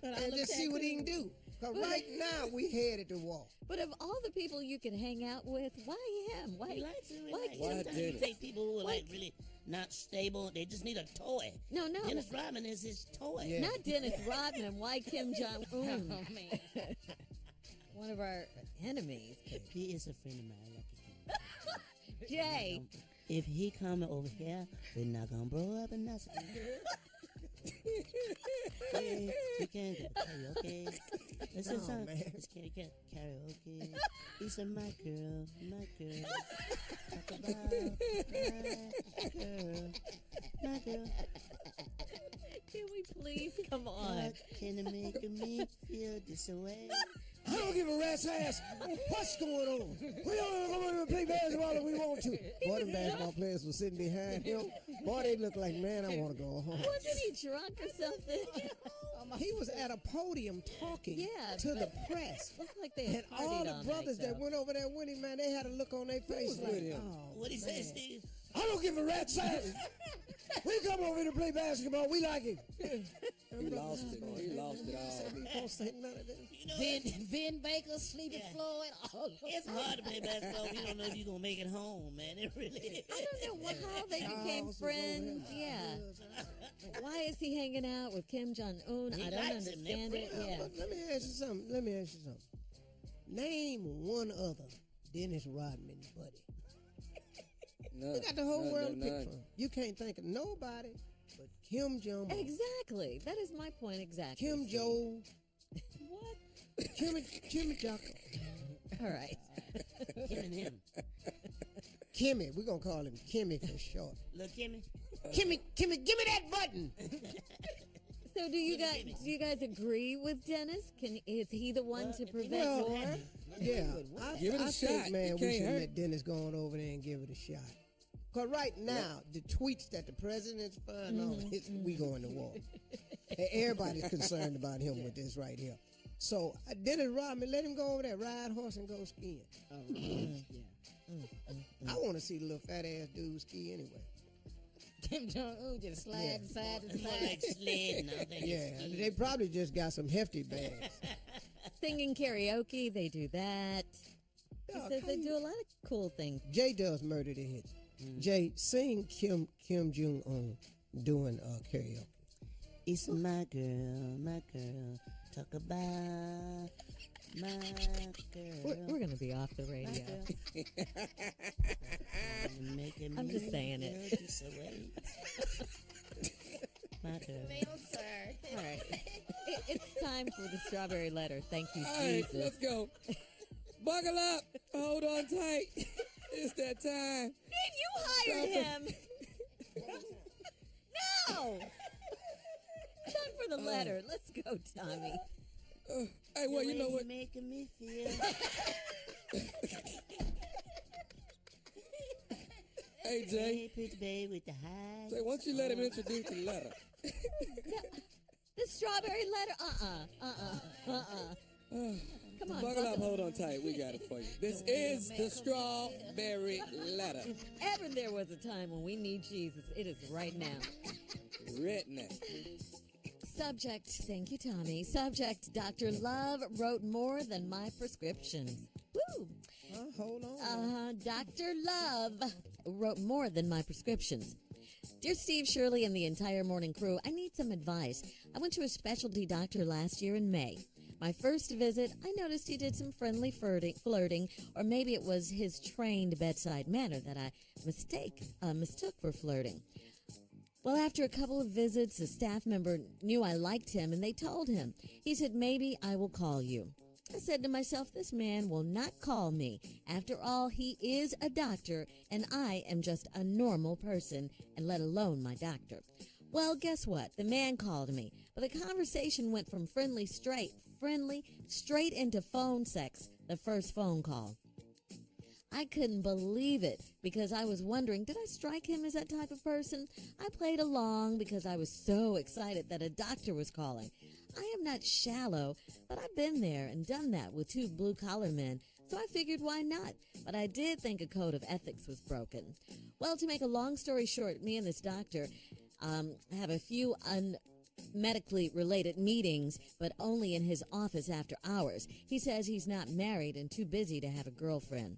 And just see what he can do. Because right now we headed to war. But of all the people you can hang out with, why him? Why Sometimes you take people who are like really not stable. They just need a toy. No. Dennis Rodman is his toy. Yeah. Not Dennis Rodman. Why Kim Jong-un? Oh, man. One of our enemies. He is a friend of mine. I like him. Jay. If he come over here, we're not gonna blow up and nothing. We can't do karaoke. This is man. Let's karaoke. He said, my girl. Talk about my girl. Can we please come on? What can it make me feel this way? I don't give a rat's ass. What's going on? We don't come over and play basketball if we want to. Boy, the basketball players were sitting behind him. Boy, they look like, man, I want to go home. Wasn't he drunk or something? He was at a podium talking to the press. Looked like they And had all partied the all brothers night, that though. went over there with him, man, they had a look on their face like, oh, What'd he say, Steve? I don't give a rat's ass. We come over here to play basketball. We like it. He lost it. He lost it all. We don't say none of this. You know, Vin Baker, Sleepy Floyd. it's hard to play basketball. We don't know if you're gonna make it home, man. It really is. I don't know how they became friends. Yeah. Why is he hanging out with Kim Jong-un? He I don't likes him. They're understand it. friends. Yeah. But let me ask you something. Name one other Dennis Rodman buddy. None. You got the whole world to pick none. from. You can't think of nobody but Kim Jong-un. Exactly. That is my point exactly. Kim Jong. What? Kimmy Jong. All right. Him and him. Kimmy. We're going to call him Kimmy for short. Look, Kimmy. Kimmy, give me that button. So do you guys agree with Dennis? Is he the one to prevent Well, war? yeah. Give it a I shot. think, man, It we can't should hurt. let Dennis go on over there and give it a shot. Because right now, the tweets that the president's finding on, we going to war. And everybody's concerned about him with this right here. So, Dennis Rodman, let him go over there, ride horse and go skiing. I want to see the little fat ass dude ski anyway. Kim Jong-un just sliding side to More side. like sled now. Yeah, they probably just got some hefty bags. Singing karaoke, they do that. He Yeah, says they do a lot of cool things. Jay does murder the hits. Jay, sing Kim Jong-un doing karaoke. It's my girl, talk about My girl. We're going to be off the radio. I'm just saying it. Just wait. My girl. Sir. All right. It's time for the strawberry letter. Thank you, All right, Jesus. let's go. Buckle up. Hold on tight. It's that time. Steve, you hired him. No. Time for the letter. Let's go, Tommy. Hey, well, you know what? Making me feel. Hey, Jay. Hey, pretty babe with the high. Jay, why don't you let him introduce the letter? The strawberry letter? Come on, Buckle up, hold on tight. We got it for you. This is the strawberry letter. If ever there was a time when we need Jesus, it is right now. Written. Subject, thank you, Tommy. Subject, Dr. Love wrote more than my prescriptions. Woo! Hold on. Dr. Love wrote more than my prescriptions. Dear Steve, Shirley, and the entire morning crew, I need some advice. I went to a specialty doctor last year in May. My first visit, I noticed he did some friendly flirting, or maybe it was his trained bedside manner that I mistook for flirting. Well, after a couple of visits, a staff member knew I liked him, and they told him. He said, maybe I will call you. I said to myself, this man will not call me. After all, he is a doctor, and I am just a normal person, and let alone my doctor. Well, guess what? The man called me, but the conversation went from friendly straight into phone sex, the first phone call. I couldn't believe it because I was wondering, did I strike him as that type of person? I played along because I was so excited that a doctor was calling. I am not shallow, but I've been there and done that with 2 blue-collar men, so I figured why not? But I did think a code of ethics was broken. Well, to make a long story short, me and this doctor have a few medically related meetings, but only in his office after hours. He says he's not married and too busy to have a girlfriend.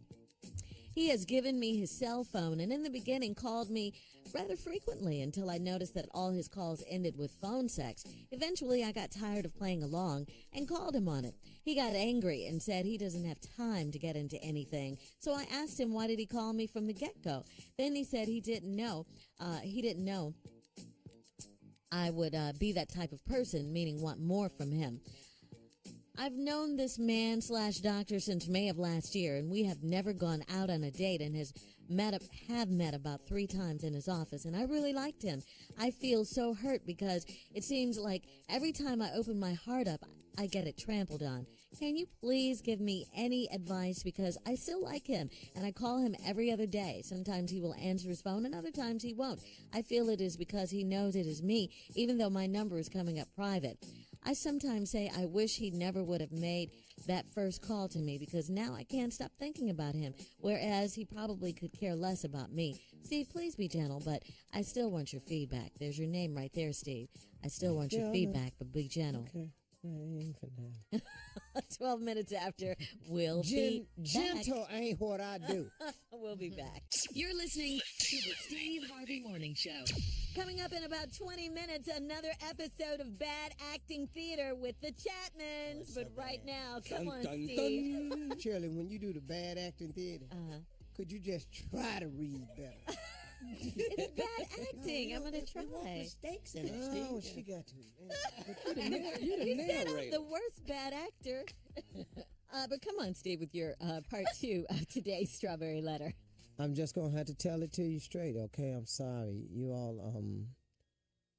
He has given me his cell phone and in the beginning called me rather frequently until I noticed that all his calls ended with phone sex. Eventually, I got tired of playing along and called him on it. He got angry and said he doesn't have time to get into anything. So I asked him, why did he call me from the get-go? Then he said he didn't know. I would be that type of person, meaning want more from him. I've known this man/doctor since May of last year, and we have never gone out on a date and have met about 3 times in his office, and I really liked him. I feel so hurt because it seems like every time I open my heart up, I get it trampled on. Can you please give me any advice because I still like him, and I call him every other day. Sometimes he will answer his phone, and other times he won't. I feel it is because he knows it is me, even though my number is coming up private. I sometimes say I wish he never would have made that first call to me because now I can't stop thinking about him, whereas he probably could care less about me. Steve, please be gentle, but I still want your feedback. There's your name right there, Steve. I still want your feedback, but be gentle. Okay. Ain't for now. 12 minutes after, we'll be back. Gentle ain't what I do. We'll be back. You're listening to the Steve Harvey Morning Show. Coming up in about 20 minutes, another episode of Bad Acting Theater with the Chapmans. But right now, come on, Steve. Shirley, when you do the bad acting theater, could you just try to read better? It's bad acting. I'm going to try. Mistakes in it, Oh, Steve. she got to. You the You said I'm narrator. the worst bad actor. But come on, Steve, with your part 2 of today's Strawberry Letter. I'm just gonna have to tell it to you straight, okay? I'm sorry. You all,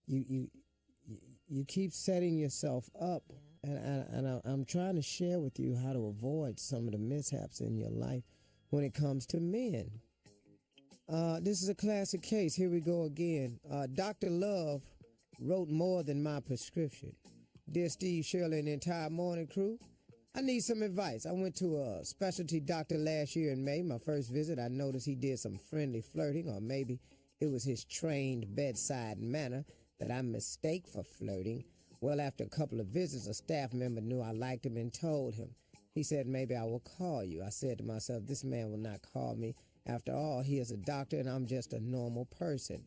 you keep setting yourself up, and I'm trying to share with you how to avoid some of the mishaps in your life when it comes to men. This is a classic case. Here we go again. Dr. Love wrote more than my prescription. Dear Steve, Shirley, and the entire morning crew, I need some advice. I went to a specialty doctor last year in May. My first visit, I noticed he did some friendly flirting, or maybe it was his trained bedside manner that I mistake for flirting. Well, after a couple of visits, a staff member knew I liked him and told him. He said, maybe I will call you. I said to myself, this man will not call me. After all, he is a doctor and I'm just a normal person,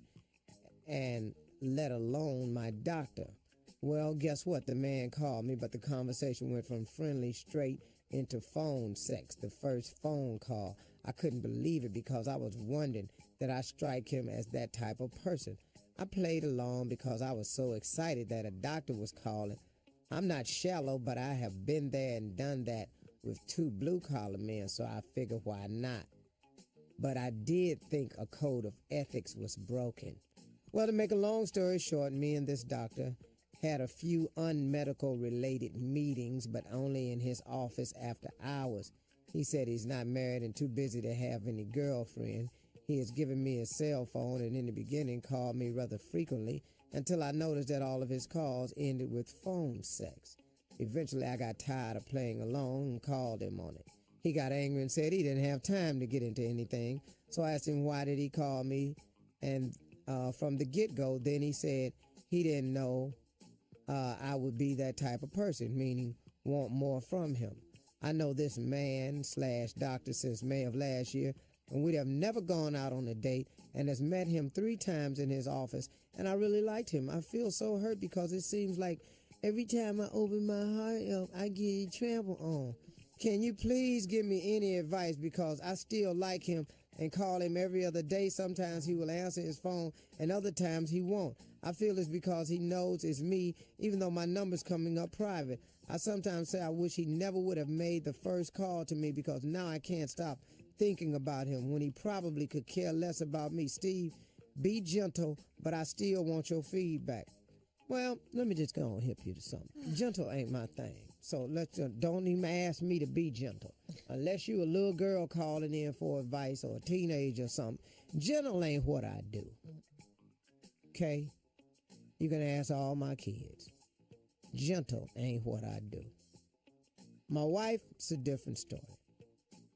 and let alone my doctor. Well, guess what? The man called me, but the conversation went from friendly straight into phone sex, the first phone call. I couldn't believe it because I was wondering that I strike him as that type of person. I played along because I was so excited that a doctor was calling. I'm not shallow, but I have been there and done that with 2 blue-collar men, so I figured why not. But I did think a code of ethics was broken. Well, to make a long story short, me and this doctor had a few unmedical related meetings, but only in his office after hours. He said he's not married and too busy to have any girlfriend. He has given me his cell phone and in the beginning called me rather frequently until I noticed that all of his calls ended with phone sex. Eventually, I got tired of playing along and called him on it. He got angry and said he didn't have time to get into anything, so I asked him why did he call me, and from the get-go, then he said he didn't know I would be that type of person, meaning want more from him. I know this man/doctor since May of last year, and we have never gone out on a date, and has met him 3 times in his office, and I really liked him. I feel so hurt because it seems like every time I open my heart up, I get trampled on. Can you please give me any advice because I still like him and call him every other day. Sometimes he will answer his phone and other times he won't. I feel it's because he knows it's me, even though my number's coming up private. I sometimes say I wish he never would have made the first call to me because now I can't stop thinking about him when he probably could care less about me. Steve, be gentle, but I still want your feedback. Well, let me just go and hip you to something. Gentle ain't my thing. So don't even ask me to be gentle. Unless you a little girl calling in for advice or a teenager or something. Gentle ain't what I do. Okay? You can ask all my kids. Gentle ain't what I do. My wife, it's a different story.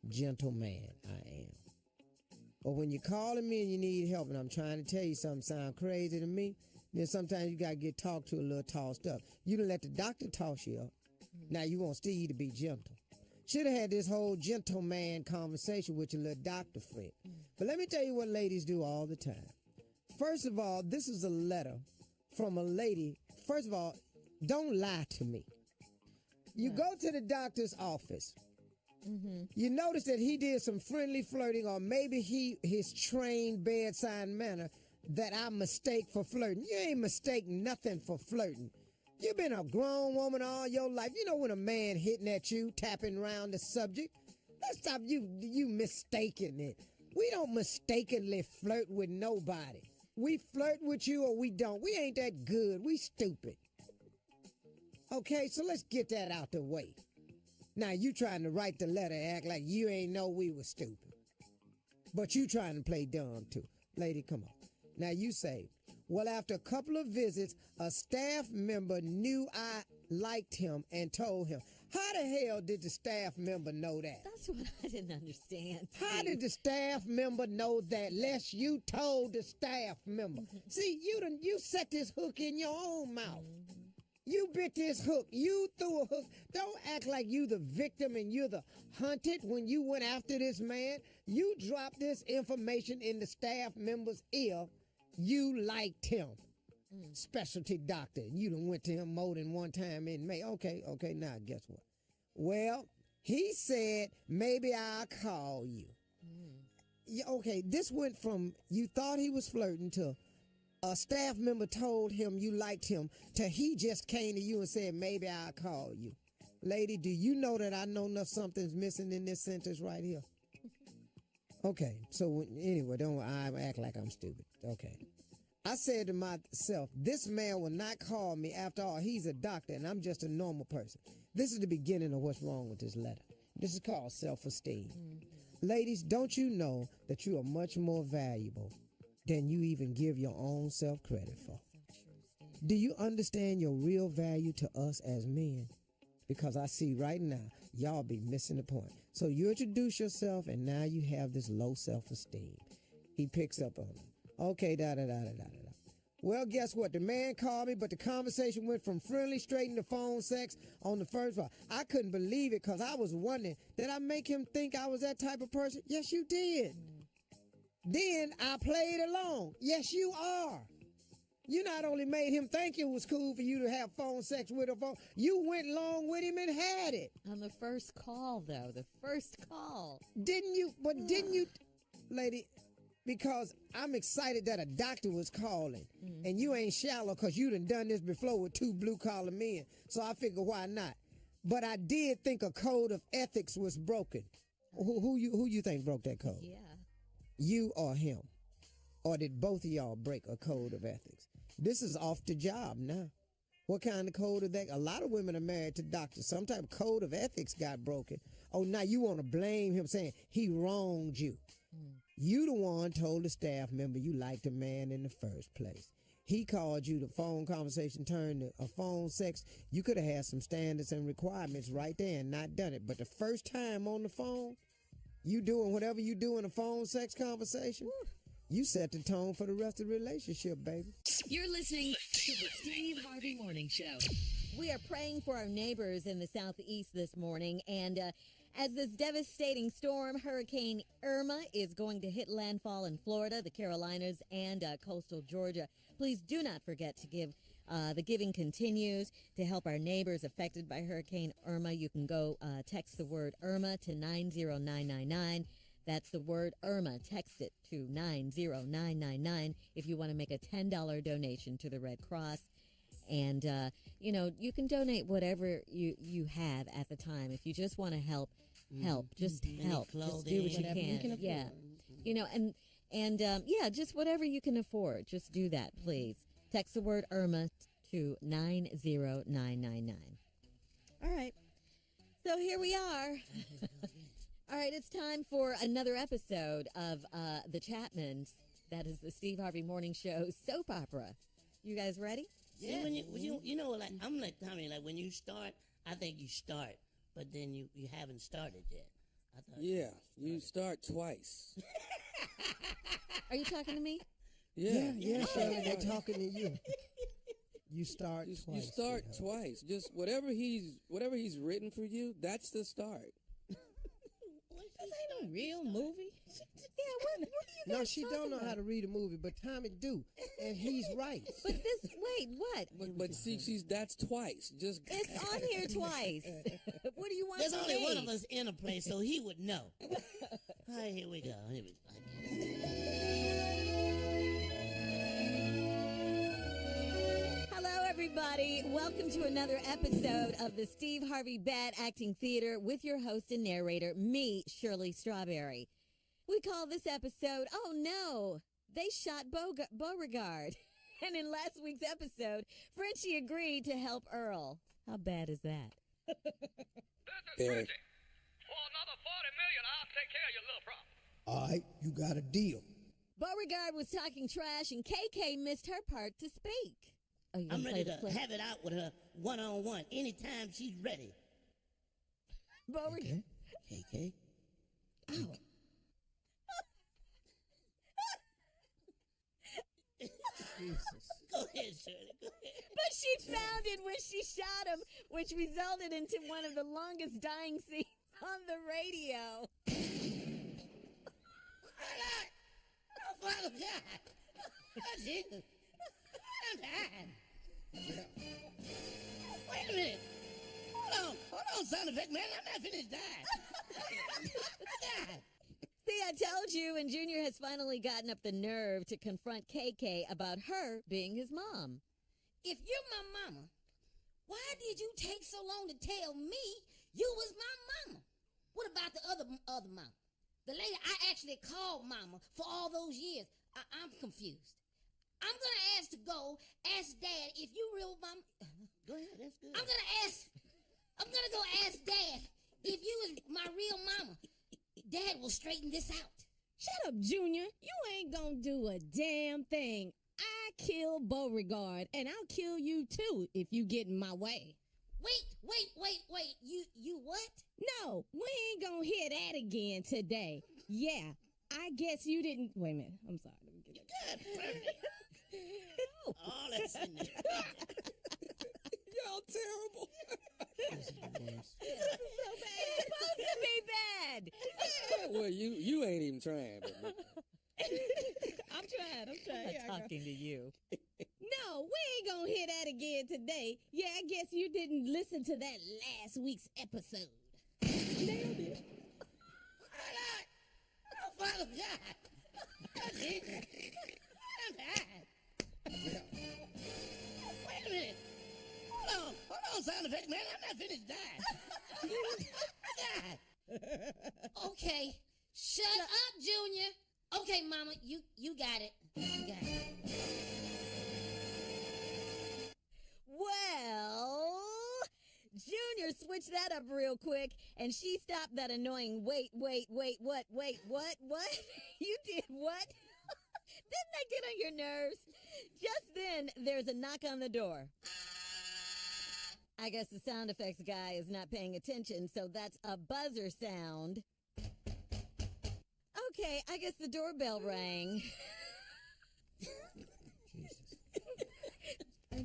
Gentle man I am. But when you're calling me and you need help and I'm trying to tell you something sound crazy to me, then sometimes you got to get talked to a little tossed up. You done let the doctor toss you up. Now you want Steve to be gentle. Should have had this whole gentle man conversation with your little doctor friend. But let me tell you what ladies do all the time. First of all, this is a letter from a lady. First of all, don't lie to me. You go to the doctor's office. You notice that he did some friendly flirting, or maybe his trained bedside manner that I mistake for flirting. You ain't mistake nothing for flirting. You've been a grown woman all your life. You know when a man hitting at you, tapping around the subject. Let's stop you mistaking it. We don't mistakenly flirt with nobody. We flirt with you or we don't. We ain't that good. We stupid. Okay, so let's get that out the way. Now you trying to write the letter, act like you ain't know we was stupid. But you trying to play dumb too. Lady, come on. Now you say, well, after a couple of visits, a staff member knew I liked him and told him. How the hell did the staff member know that? That's what I didn't understand. How did the staff member know that lest you told the staff member? See, you set this hook in your own mouth. You bit this hook. You threw a hook. Don't act like you the victim and you're the hunted when you went after this man. You dropped this information in the staff member's ear. You liked him. Specialty doctor. You done went to him more than one time in May. Okay, now guess what? Well, he said, maybe I'll call you. Yeah, okay, this went from you thought he was flirting to a staff member told him you liked him to he just came to you and said, maybe I'll call you. Lady, do you know that I know enough something's missing in this sentence right here? Okay, so anyway, don't I act like I'm stupid. Okay. I said to myself, this man will not call me. After all, he's a doctor and I'm just a normal person. This is the beginning of what's wrong with this letter. This is called self-esteem. Ladies, don't you know that you are much more valuable than you even give your own self credit for? Do you understand your real value to us as men? Because I see right now, y'all be missing the point. So you introduce yourself and now you have this low self-esteem. He picks up on it. Okay, da-da-da-da-da-da. Well, guess what? The man called me, but the conversation went from friendly straight into phone sex on the first one. I couldn't believe it because I was wondering, did I make him think I was that type of person? Yes, you did. Then I played along. Yes, you are. You not only made him think it was cool for you to have phone sex with a phone, you went along with him and had it. On the first call, though. The first call. Didn't you, lady, because I'm excited that a doctor was calling, and you ain't shallow because you done this before with 2 blue-collar men, so I figure why not. But I did think a code of ethics was broken. Who you think broke that code? Yeah. You or him? Or did both of y'all break a code of ethics? This is off the job now. What kind of code of that? A lot of women are married to doctors. Some type of code of ethics got broken. Oh, now you want to blame him saying he wronged you. You the one told the staff member you liked a man in the first place. He called you, the phone conversation turned to a phone sex. You could have had some standards and requirements right there and not done it. But the first time on the phone, you doing whatever you do in a phone sex conversation, you set the tone for the rest of the relationship, baby. You're listening to the Steve Harvey Morning Show. We are praying for our neighbors in the southeast this morning, and as this devastating storm, Hurricane Irma, is going to hit landfall in Florida, the Carolinas, and coastal Georgia, please do not forget to give. The giving continues to help our neighbors affected by Hurricane Irma. You can go text the word Irma to 90999. That's the word Irma. Text it to 90999 if you want to make a $10 donation to the Red Cross. And, you can donate whatever you have at the time. If you just want to help. Just help. Just do what you can. Yeah. Just whatever you can afford. Just do that, please. Text the word Irma to 90999. All right. So here we are. All right, it's time for another episode of The Chapmans. That is the Steve Harvey Morning Show soap opera. You guys ready? Yeah. I'm like Tommy, like when you start, I think you start, but then you haven't started yet. You start twice. Are you talking to me? Yeah, Shirley, they're talking to you. You start twice. You start twice. Just whatever he's written for you, that's the start. This ain't no real movie. Yeah, what are you No, she don't know how to read a movie, but Tommy do, and he's right. But what? But see, that's twice. Just it's on here twice. What do you want? There's from only me? one of us in a place, so he would know. All right, here we go. Hello, everybody. Welcome to another episode of the Steve Harvey Bad Acting Theater with your host and narrator, me, Shirley Strawberry. We call this episode, Oh No, They Shot Beauregard. And in last week's episode, Frenchie agreed to help Earl. How bad is that? This is Frenchie. For another $40 million, I'll take care of your little problem. All right, you got a deal. Beauregard was talking trash, and KK missed her part to speak. Oh, I'm ready to have it out with her one-on-one anytime she's ready. Beauregard. KK. Ow. Jesus. Go ahead, Shirley. Go ahead. But she found it when she shot him, which resulted into one of the longest dying scenes on the radio. Oh, Father God. Oh, Jesus. I'm dying. Wait a minute. Hold on, sound effect, man. I'm not finished dying. See, I told you, and Junior has finally gotten up the nerve to confront KK about her being his mom. If you're my mama, why did you take so long to tell me you was my mama? What about the other mama? The lady I actually called mama for all those years. I'm confused. I'm going to ask Dad if you real mama. Go ahead, that's good. I'm going to go ask Dad if you was my real mama. Dad will straighten this out. Shut up, Junior. You ain't gonna do a damn thing. I killed Beauregard, and I'll kill you too if you get in my way. Wait. You what? No, we ain't gonna hear that again today. Yeah, I guess you didn't. Wait a minute. I'm sorry. Let me get that. God, all that's in there. Y'all terrible. This is the worst. It's supposed to be bad. Well, you ain't even trying. But I'm trying. I'm talking to you. Oh, we ain't gonna hear that again today. Yeah, I guess you didn't listen to that last week's episode. Nailed it. Oh, Father God. Oh, Jesus. I'm dying. Wait a minute. Hold on, sound effects, man. I'm not finished dying. Okay, shut up, Junior. Okay, Mama, you got it. You got it. Well, Junior switched that up real quick, and she stopped that annoying wait, what? You did what? Didn't that get on your nerves? Just then, there's a knock on the door. I guess the sound effects guy is not paying attention, so that's a buzzer sound. Okay, I guess the doorbell rang. All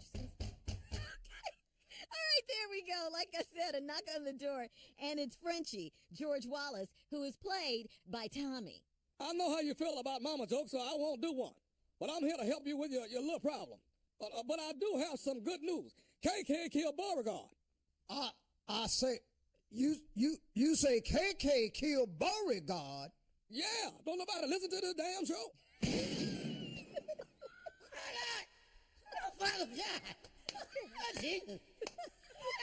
right, there we go. Like I said, a knock on the door, and it's Frenchie, George Wallace, who is played by Tommy. I know how you feel about mama jokes, so I won't do one. But I'm here to help you with your little problem. But I do have some good news. KK killed Beauregard. I say, you say KK killed Beauregard? Yeah, don't nobody listen to this damn show. Oh, Father God. Oh, Jesus.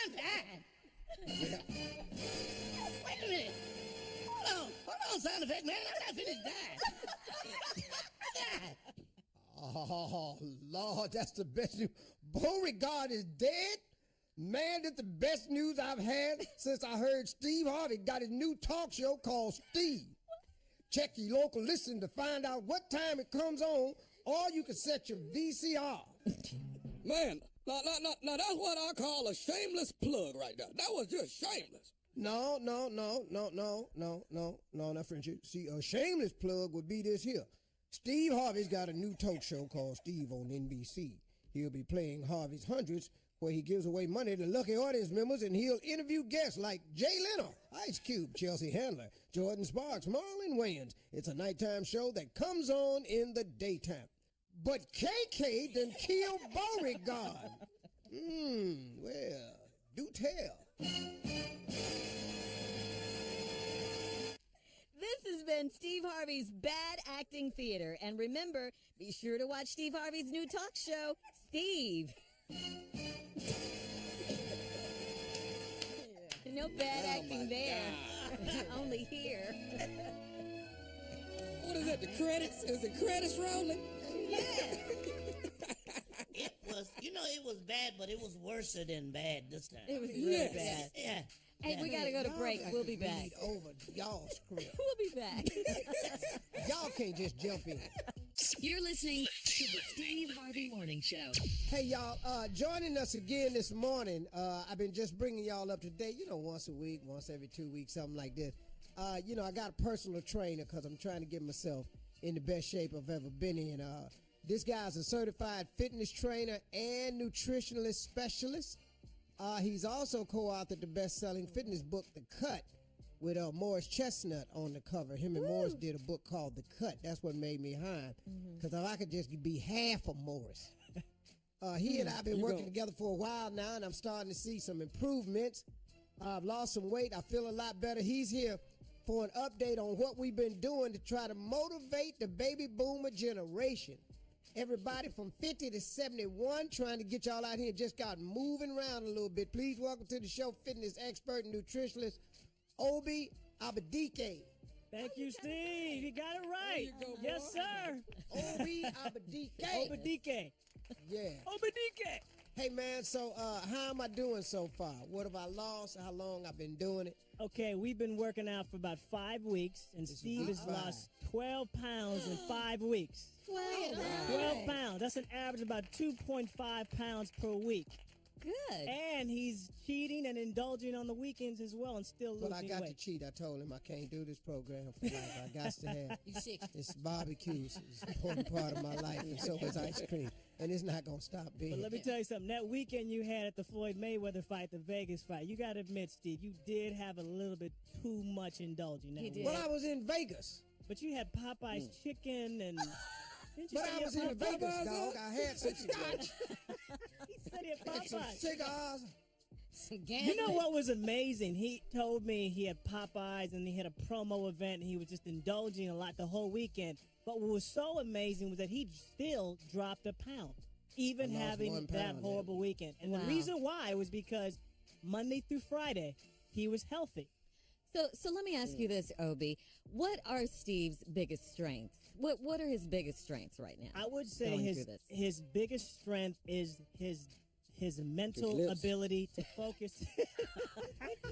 I'm dying. Wait a minute. Hold on, sound effect, man. I'm not finished dying. Oh, Lord, that's the best news. Beauregard is dead? Man, that's the best news I've had since I heard Steve Harvey got his new talk show called Steve. Check your local listing to find out what time it comes on, or you can set your VCR. Man, now that's what I call a shameless plug right there. That was just shameless. No, Frenchie. See, a shameless plug would be this here. Steve Harvey's got a new talk show called Steve on NBC. He'll be playing Harvey's Hundreds, where he gives away money to lucky audience members, and he'll interview guests like Jay Leno, Ice Cube, Chelsea Handler, Jordan Sparks, Marlon Wayans. It's a nighttime show that comes on in the daytime. But KK done killed Beauregard. Well, do tell. This has been Steve Harvey's Bad Acting Theater. And remember, be sure to watch Steve Harvey's new talk show, Steve. No bad acting there. Only here. What is that, the credits? Is the credits rolling? Yeah. It was bad, but it was worse than bad this time. It was really bad. Yeah. Hey, we gotta go to break. We'll be back. Over y'all script. We'll be back. Y'all can't just jump in. You're listening to the Steve Harvey Morning Show. Hey, y'all, joining us again this morning. I've been just bringing y'all up to date, once a week, once every 2 weeks, something like this. I got a personal trainer because I'm trying to get myself in the best shape I've ever been in. This guy's a certified fitness trainer and nutritionalist specialist. He's also co-authored the best-selling fitness book, The Cut, with Morris Chestnut on the cover. Him and Morris did a book called The Cut. That's what made me high, because if I could just be half of Morris. He and I have been working together for a while now, and I'm starting to see some improvements. I've lost some weight. I feel a lot better. He's here for an update on what we've been doing to try to motivate the baby boomer generation. Everybody from 50 to 71, trying to get y'all out here, just got moving around a little bit. Please welcome to the show fitness expert and nutritionist, Obi Abedike. Thank you, Steve. You got it right. There you go, yes, sir. Obi Abedike. Obadike. Yeah. Obadike. Hey, man, so how am I doing so far? What have I lost? How long I've been doing it? Okay, we've been working out for about 5 weeks, and Steve has lost 12 pounds in 5 weeks. 12 pounds. That's an average of about 2.5 pounds per week. Good. And he's cheating and indulging on the weekends as well and still losing weight. But I got to cheat. I told him I can't do this program for life. I got to have this barbecue. It's an important part of my life, and so is ice cream. And it's not going to stop being. But let me tell you something. That weekend you had at the Floyd Mayweather fight, the Vegas fight, you got to admit, Steve, you did have a little bit too much indulging. Well, I was in Vegas. But you had Popeye's chicken and But I was in the Vegas, dog. I had some scotch. He said he had I had some Popeyes. cigars. You know what was amazing? He told me he had Popeyes and he had a promo event and he was just indulging a lot the whole weekend. But what was so amazing was that he still dropped a pound, even having that horrible weekend. And the reason why was because Monday through Friday, he was healthy. So let me ask you this, Obi. What are Steve's biggest strengths? What are his biggest strengths right now? I would say his biggest strength is his mental ability to focus.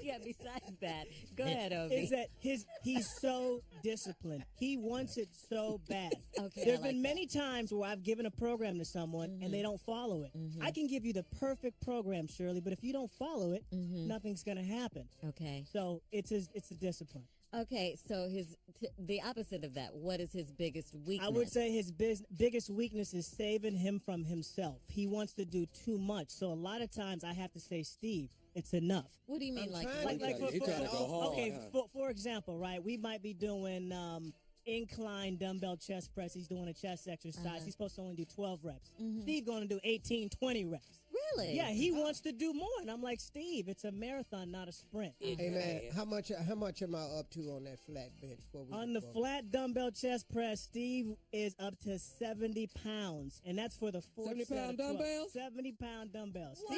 Yeah, besides that. Go ahead, Obi. Is that he's so disciplined. He wants it so bad. Okay, There's been many times where I've given a program to someone and they don't follow it. I can give you the perfect program, Shirley, but if you don't follow it, nothing's going to happen. Okay. So it's a discipline. Okay, so the opposite of that. What is his biggest weakness? I would say his biggest weakness is saving him from himself. He wants to do too much. So a lot of times I have to say, Steve, it's enough. What do you mean, for example, right? We might be doing incline dumbbell chest press. He's doing a chest exercise. He's supposed to only do 12 reps. Steve's going to do 18, 20 reps. Really? Yeah, he wants to do more, and I'm like, Steve, it's a marathon, not a sprint. Hey man, how much am I up to on that flat bench? On the flat dumbbell chest press, Steve is up to 70 pounds, and that's for the 4th 70-pound dumbbells? 70-pound dumbbells. Wow,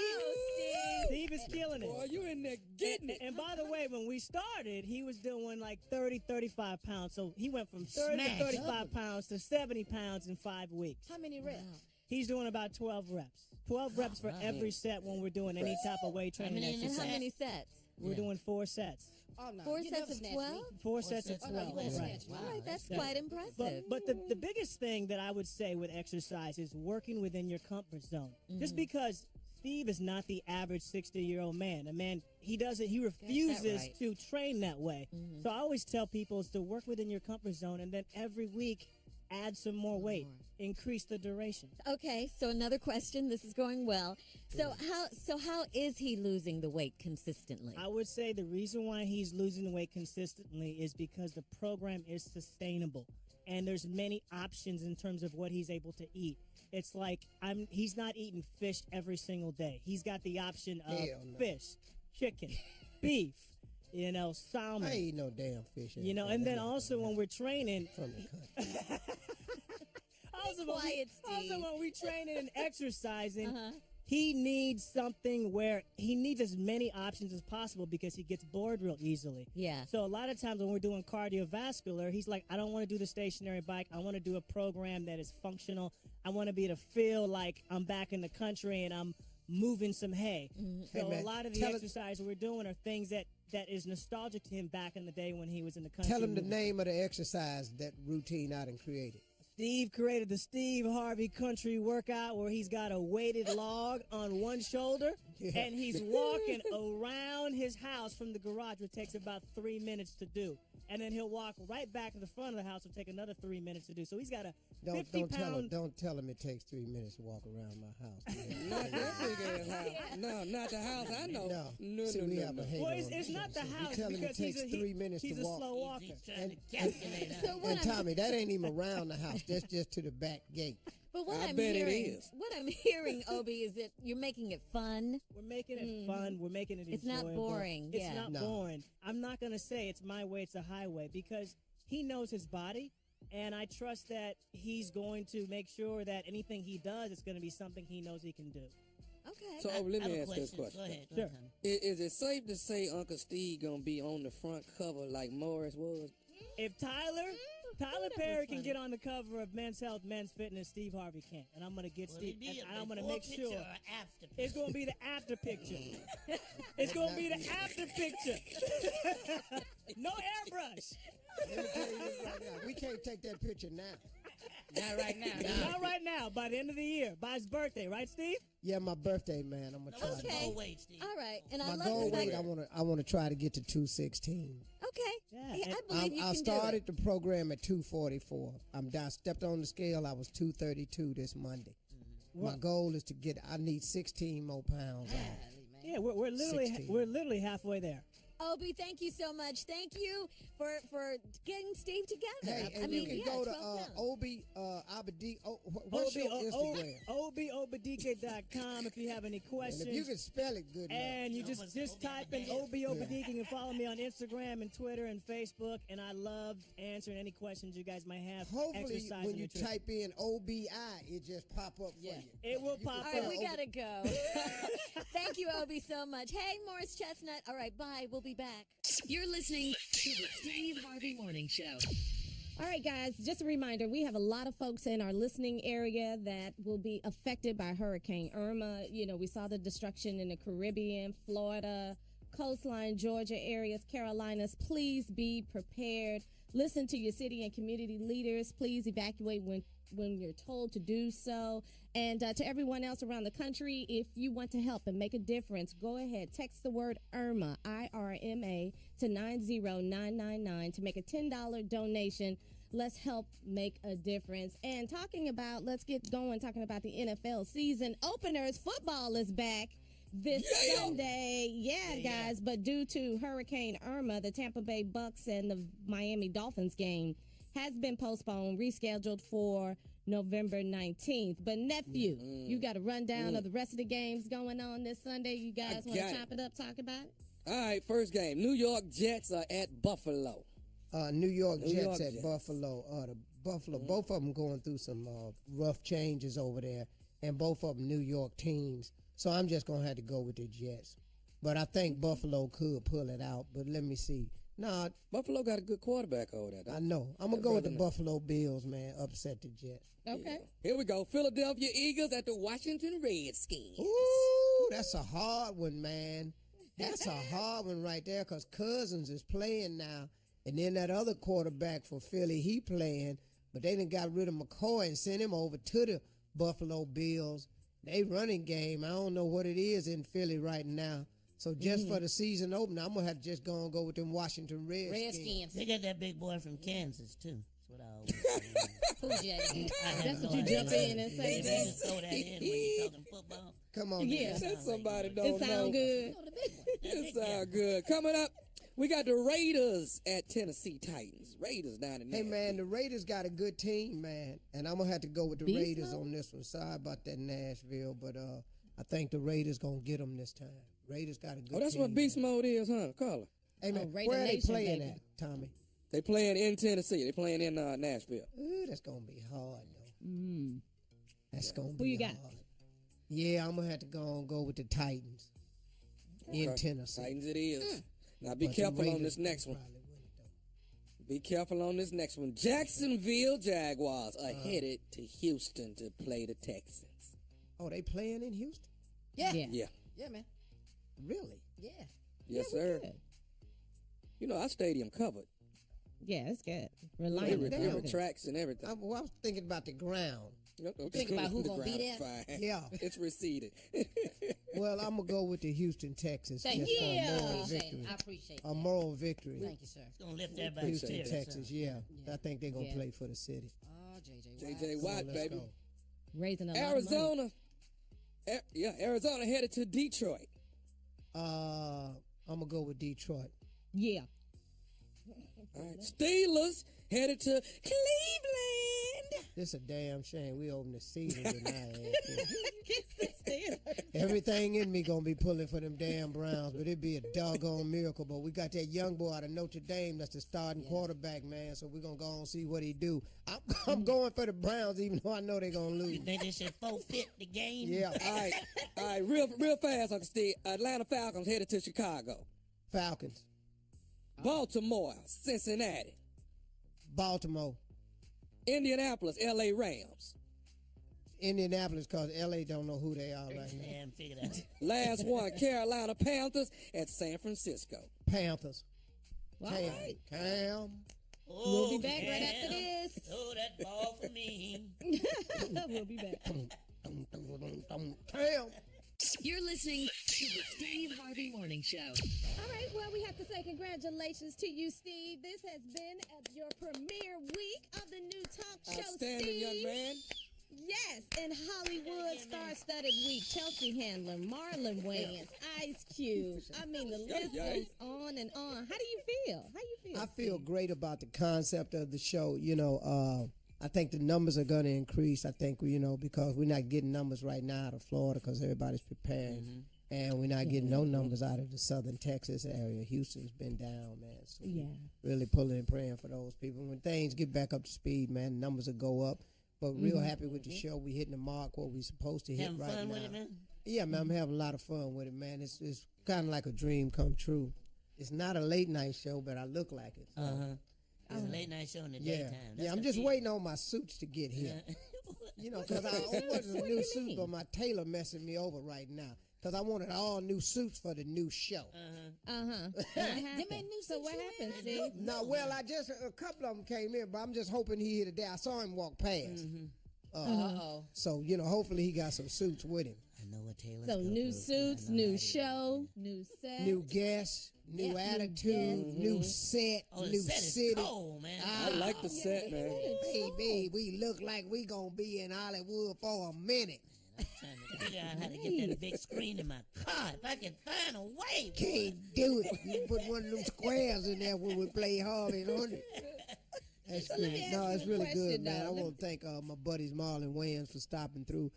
Steve is killing it. Boy, you in there getting it. And by the way, when we started, he was doing like 30, 35 pounds. So he went from 30 to 35 pounds to 70 pounds in 5 weeks. How many reps? He's doing about 12 reps. 12 reps for every set when we're doing any type of weight training exercise. How many sets? We're doing 4 sets. Oh, no. 4 sets of 12? 4 sets of 12, right. All right, that's quite impressive. But the biggest thing that I would say with exercise is working within your comfort zone. Just because Steve is not the average 60-year-old man. A man, he refuses to train that way. So I always tell people is to work within your comfort zone and then every week add some more weight, increase the duration. Okay, so another question. This is going well. So how is he losing the weight consistently? I would say the reason why he's losing the weight consistently is because the program is sustainable and there's many options in terms of what he's able to eat. It's like he's not eating fish every single day. He's got the option of fish, chicken, beef, salmon. I ain't no damn fish. And then also when we're training from the country. Also when we training and exercising, he needs something where he needs as many options as possible because he gets bored real easily. Yeah. So a lot of times when we're doing cardiovascular, he's like, I don't want to do the stationary bike. I want to do a program that is functional. I want to be able to feel like I'm back in the country and I'm moving some hay. So a lot of the exercises we're doing are things that is nostalgic to him back in the day when he was in the country. Tell him the name of the exercise, that routine I done created. Steve created the Steve Harvey Country Workout where he's got a weighted log on one shoulder and he's walking around his house from the garage, which takes about 3 minutes to do. And then he'll walk right back to the front of the house and take another 3 minutes to do. So he's got a 50-pound... Don't tell him it takes 3 minutes to walk around my house. Not that big ass house. No, not the house I know. No. Well, it's not the house because it takes 3 minutes he's to a walk. slow walker. And Tommy, that ain't even around the house. That's just to the back gate. But what I bet it is. What I'm hearing, Obi, is that you're making it fun. We're making it fun. We're making it It's enjoyable. not boring. It's not boring. I'm not going to say it's my way, it's a highway, because he knows his body, and I trust that he's going to make sure that anything he does is going to be something he knows he can do. Okay. So let me ask this question. Go ahead. Sure. Is it safe to say Uncle Steve going to be on the front cover like Morris was? If Tyler Perry can get on the cover of Men's Health, Men's Fitness, Steve Harvey can't. And I'm going to get Steve. And I'm going to make sure it's going to be the after picture. It's going to be the after picture. No airbrush. We can't take that picture now. Not right now. Not right now. By the end of the year. By his birthday, right, Steve? Yeah, my birthday, man. I'm gonna try. Okay. Goal weight, Steve. All right. And My I love goal the fact weight. I want to try to get to 216. Okay. Yeah. I believe you I can started do it. the program at 244. I'm down. Stepped on the scale. I was 232 this Monday. My goal is to get. I need 16 more pounds off. Yeah, we're literally 16. we're literally halfway there. Obi, thank you so much. Thank you for getting Steve together. Hey, and you can go to Obi Abadi. What's your Instagram? ObiObadike.com if you have any questions. And if you can spell it good and you just type in Obi Obadike. You can follow me on Instagram and Twitter and Facebook. And I love answering any questions you guys might have. Hopefully, when you type in OBI, it just pop up for you. It will pop up. All right, we gotta go. Thank you, Obi, so much. Hey, Morris Chestnut. All right, bye. We'll be back. You're listening to the Steve Harvey Morning Show. All right, guys, just a reminder, we have a lot of folks in our listening area that will be affected by Hurricane Irma. You know, we saw the destruction in the Caribbean, Florida, coastline, Georgia areas, Carolinas. Please be prepared. Listen to your city and community leaders. Please evacuate when you're told to do so. And to everyone else around the country, if you want to help and make a difference, go ahead. Text the word IRMA, IRMA, to 90999 to make a $10 donation. Let's help make a difference. And let's get going, talking about the NFL season openers. Football is back this Sunday. Yeah, guys. But due to Hurricane Irma, the Tampa Bay Bucks and the Miami Dolphins game has been postponed, rescheduled for November 19th. But nephew, you got a rundown of the rest of the games going on this Sunday. You guys want to chop it up, talk about it? All right, first game. New York Jets are at Buffalo. New York Jets at Buffalo. The Buffalo, both of them going through some rough changes over there, and both of them New York teams. So I'm just going to have to go with the Jets. But I think Buffalo could pull it out. But let me see. Nah, Buffalo got a good quarterback over there. I know. I'm going to go with the Buffalo Bills, man. Upset the Jets. Okay. Yeah. Here we go. Philadelphia Eagles at the Washington Redskins. Ooh, that's a hard one, man. That's a hard one right there because Cousins is playing now. And then that other quarterback for Philly, he playing. But they done got rid of McCoy and sent him over to the Buffalo Bills. They running game, I don't know what it is in Philly right now. So just for the season opener, I'm going to have to just go with them Washington Redskins. They got that big boy from Kansas, too. That's what I always say. That's what you jump in and say. You just throw that in when you're talking football. Come on. Yeah. Somebody don't know. It sound good. It sound good. Coming up, we got the Raiders at Tennessee Titans. Raiders down in there. Hey, man, the Raiders got a good team, man. And I'm going to have to go with the Raiders on this one. Sorry about that Nashville, but I think the Raiders going to get them this time. Raiders got a good team. Oh, that's what beast mode is, huh? Carla. Hey, man, where are they playing at, Tommy? They playing in Tennessee. They playing in Nashville. Ooh, that's going to be hard, though. That's going to be Who you got? hard. Yeah, I'm going to have to go with the Titans in Tennessee. Titans it is. Now, be careful on this next one. Be careful on this next one. Jacksonville Jaguars are headed to Houston to play the Texans. Oh, they playing in Houston? Yeah. Yeah, man. Really? Yeah. Yes, sir. You know, our stadium covered. Yeah, it's good. Every tracks and everything. I was thinking about the ground. Think about who gonna be there? Fine. Yeah. It's receded. Well, I'm going to go with the Houston Texans. Thank just you. for a moral I victory. appreciate A that. moral victory. Thank you, sir. It's going to lift everybody's Houston, spirits. Texas, yeah. I think they're going to play for the city. Oh, J.J. Watt, Let's baby. go. Raising a lot of Arizona. Arizona headed to Detroit. I'm going to go with Detroit. Yeah. All right. Steelers headed to Cleveland. This a damn shame. We open the season with everything in me gonna be pulling for them damn Browns, but it'd be a doggone miracle. But we got that young boy out of Notre Dame that's the starting quarterback, man. So we're gonna go and see what he do. I'm going for the Browns, even though I know they're gonna lose. You think they should forfeit the game? Yeah. All right. Real fast, Uncle Steve. Atlanta Falcons headed to Chicago. Falcons. Baltimore, Cincinnati. Baltimore. Indianapolis, L.A. Rams. Indianapolis, because L.A. don't know who they are right now. Damn, figure that out. Last one, Carolina Panthers at San Francisco. Panthers. All Cam. right. Cam. We'll be back right after this. Oh, that ball for me. We'll be back. Cam. You're listening to the Steve Harvey Morning Show. All right, well, we have to say congratulations to you, Steve. This has been your premiere week of the new talk show, Outstanding, Steve. young man. Yes, in Hollywood, star-studded week, Chelsea Handler, Marlon Wayans, Ice Cube. I mean, the list goes on and on. How do you feel? I feel great about the concept of the show. I think the numbers are going to increase. I think, because we're not getting numbers right now out of Florida because everybody's preparing. Mm-hmm. And we're not getting no numbers out of the southern Texas area. Houston's been down, man. So really pulling and praying for those people. When things get back up to speed, man, numbers will go up. But real happy with the show. We hitting the mark what we supposed to hit right now. Having fun with it, man? Yeah, man, I'm having a lot of fun with it, man. It's kind of like a dream come true. It's not a late night show, but I look like it. So. It's a late night show in the daytime. That's I'm just waiting on my suits to get here. Because I wanted a new suit, but my tailor messing me over right now. Because I wanted all new suits for the new show. So what happened, Steve? No, well, a couple of them came in, but I'm just hoping he here today. I saw him walk past. So, hopefully he got some suits with him. I know what Taylor's So new suits, new show, new set. New guests, new attitude, new set, new city. Is cold, man. I like the set, man. Baby, we look like we gonna be in Hollywood for a minute. I'm trying to figure out how to get that big screen in my car. If I can find a way. Can't do it. You put one of them squares in there when we play Harvey, don't it? That's good. No, it's really good, man. I want to thank my buddies Marlon Wayans for stopping through.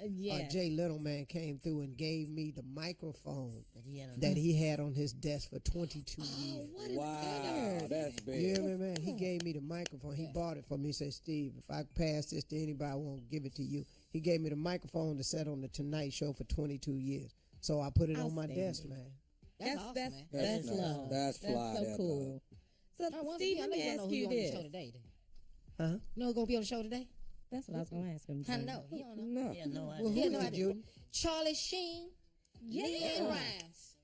Jay Little, man, came through and gave me the microphone that he had on his desk for 22 years. Wow, that's big. You hear me, man? He gave me the microphone. He bought it for me. He said, Steve, if I pass this to anybody, I won't give it to you. He gave me the microphone to set on the Tonight Show for 22 years. So I put it on my desk, man. That's awesome, man. That's love. That's fly. That's so cool. So, Steve, let me ask you this. Huh? You know who's going to be on the show today? That's what I was going to ask him. I know. He don't know. No. Yeah, no idea. Well, who is it, Judy? Charlie Sheen, Leanne Rimes.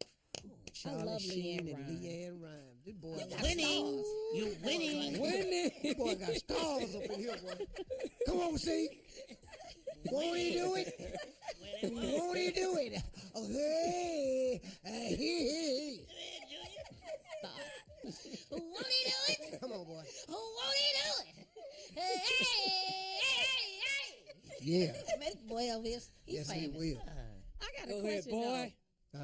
Charlie Sheen and Leanne Rimes. This boy got winning. You winning. Winning. This boy got stars up in here, boy. Come on, Steve. Won't he do it? Won't he do it? Oh, hey. Stop. Won't he do it? Come on, boy. Won't he do it? Hey. Yeah. Man, this boy over here, he's famous. He will. I got a question, boy.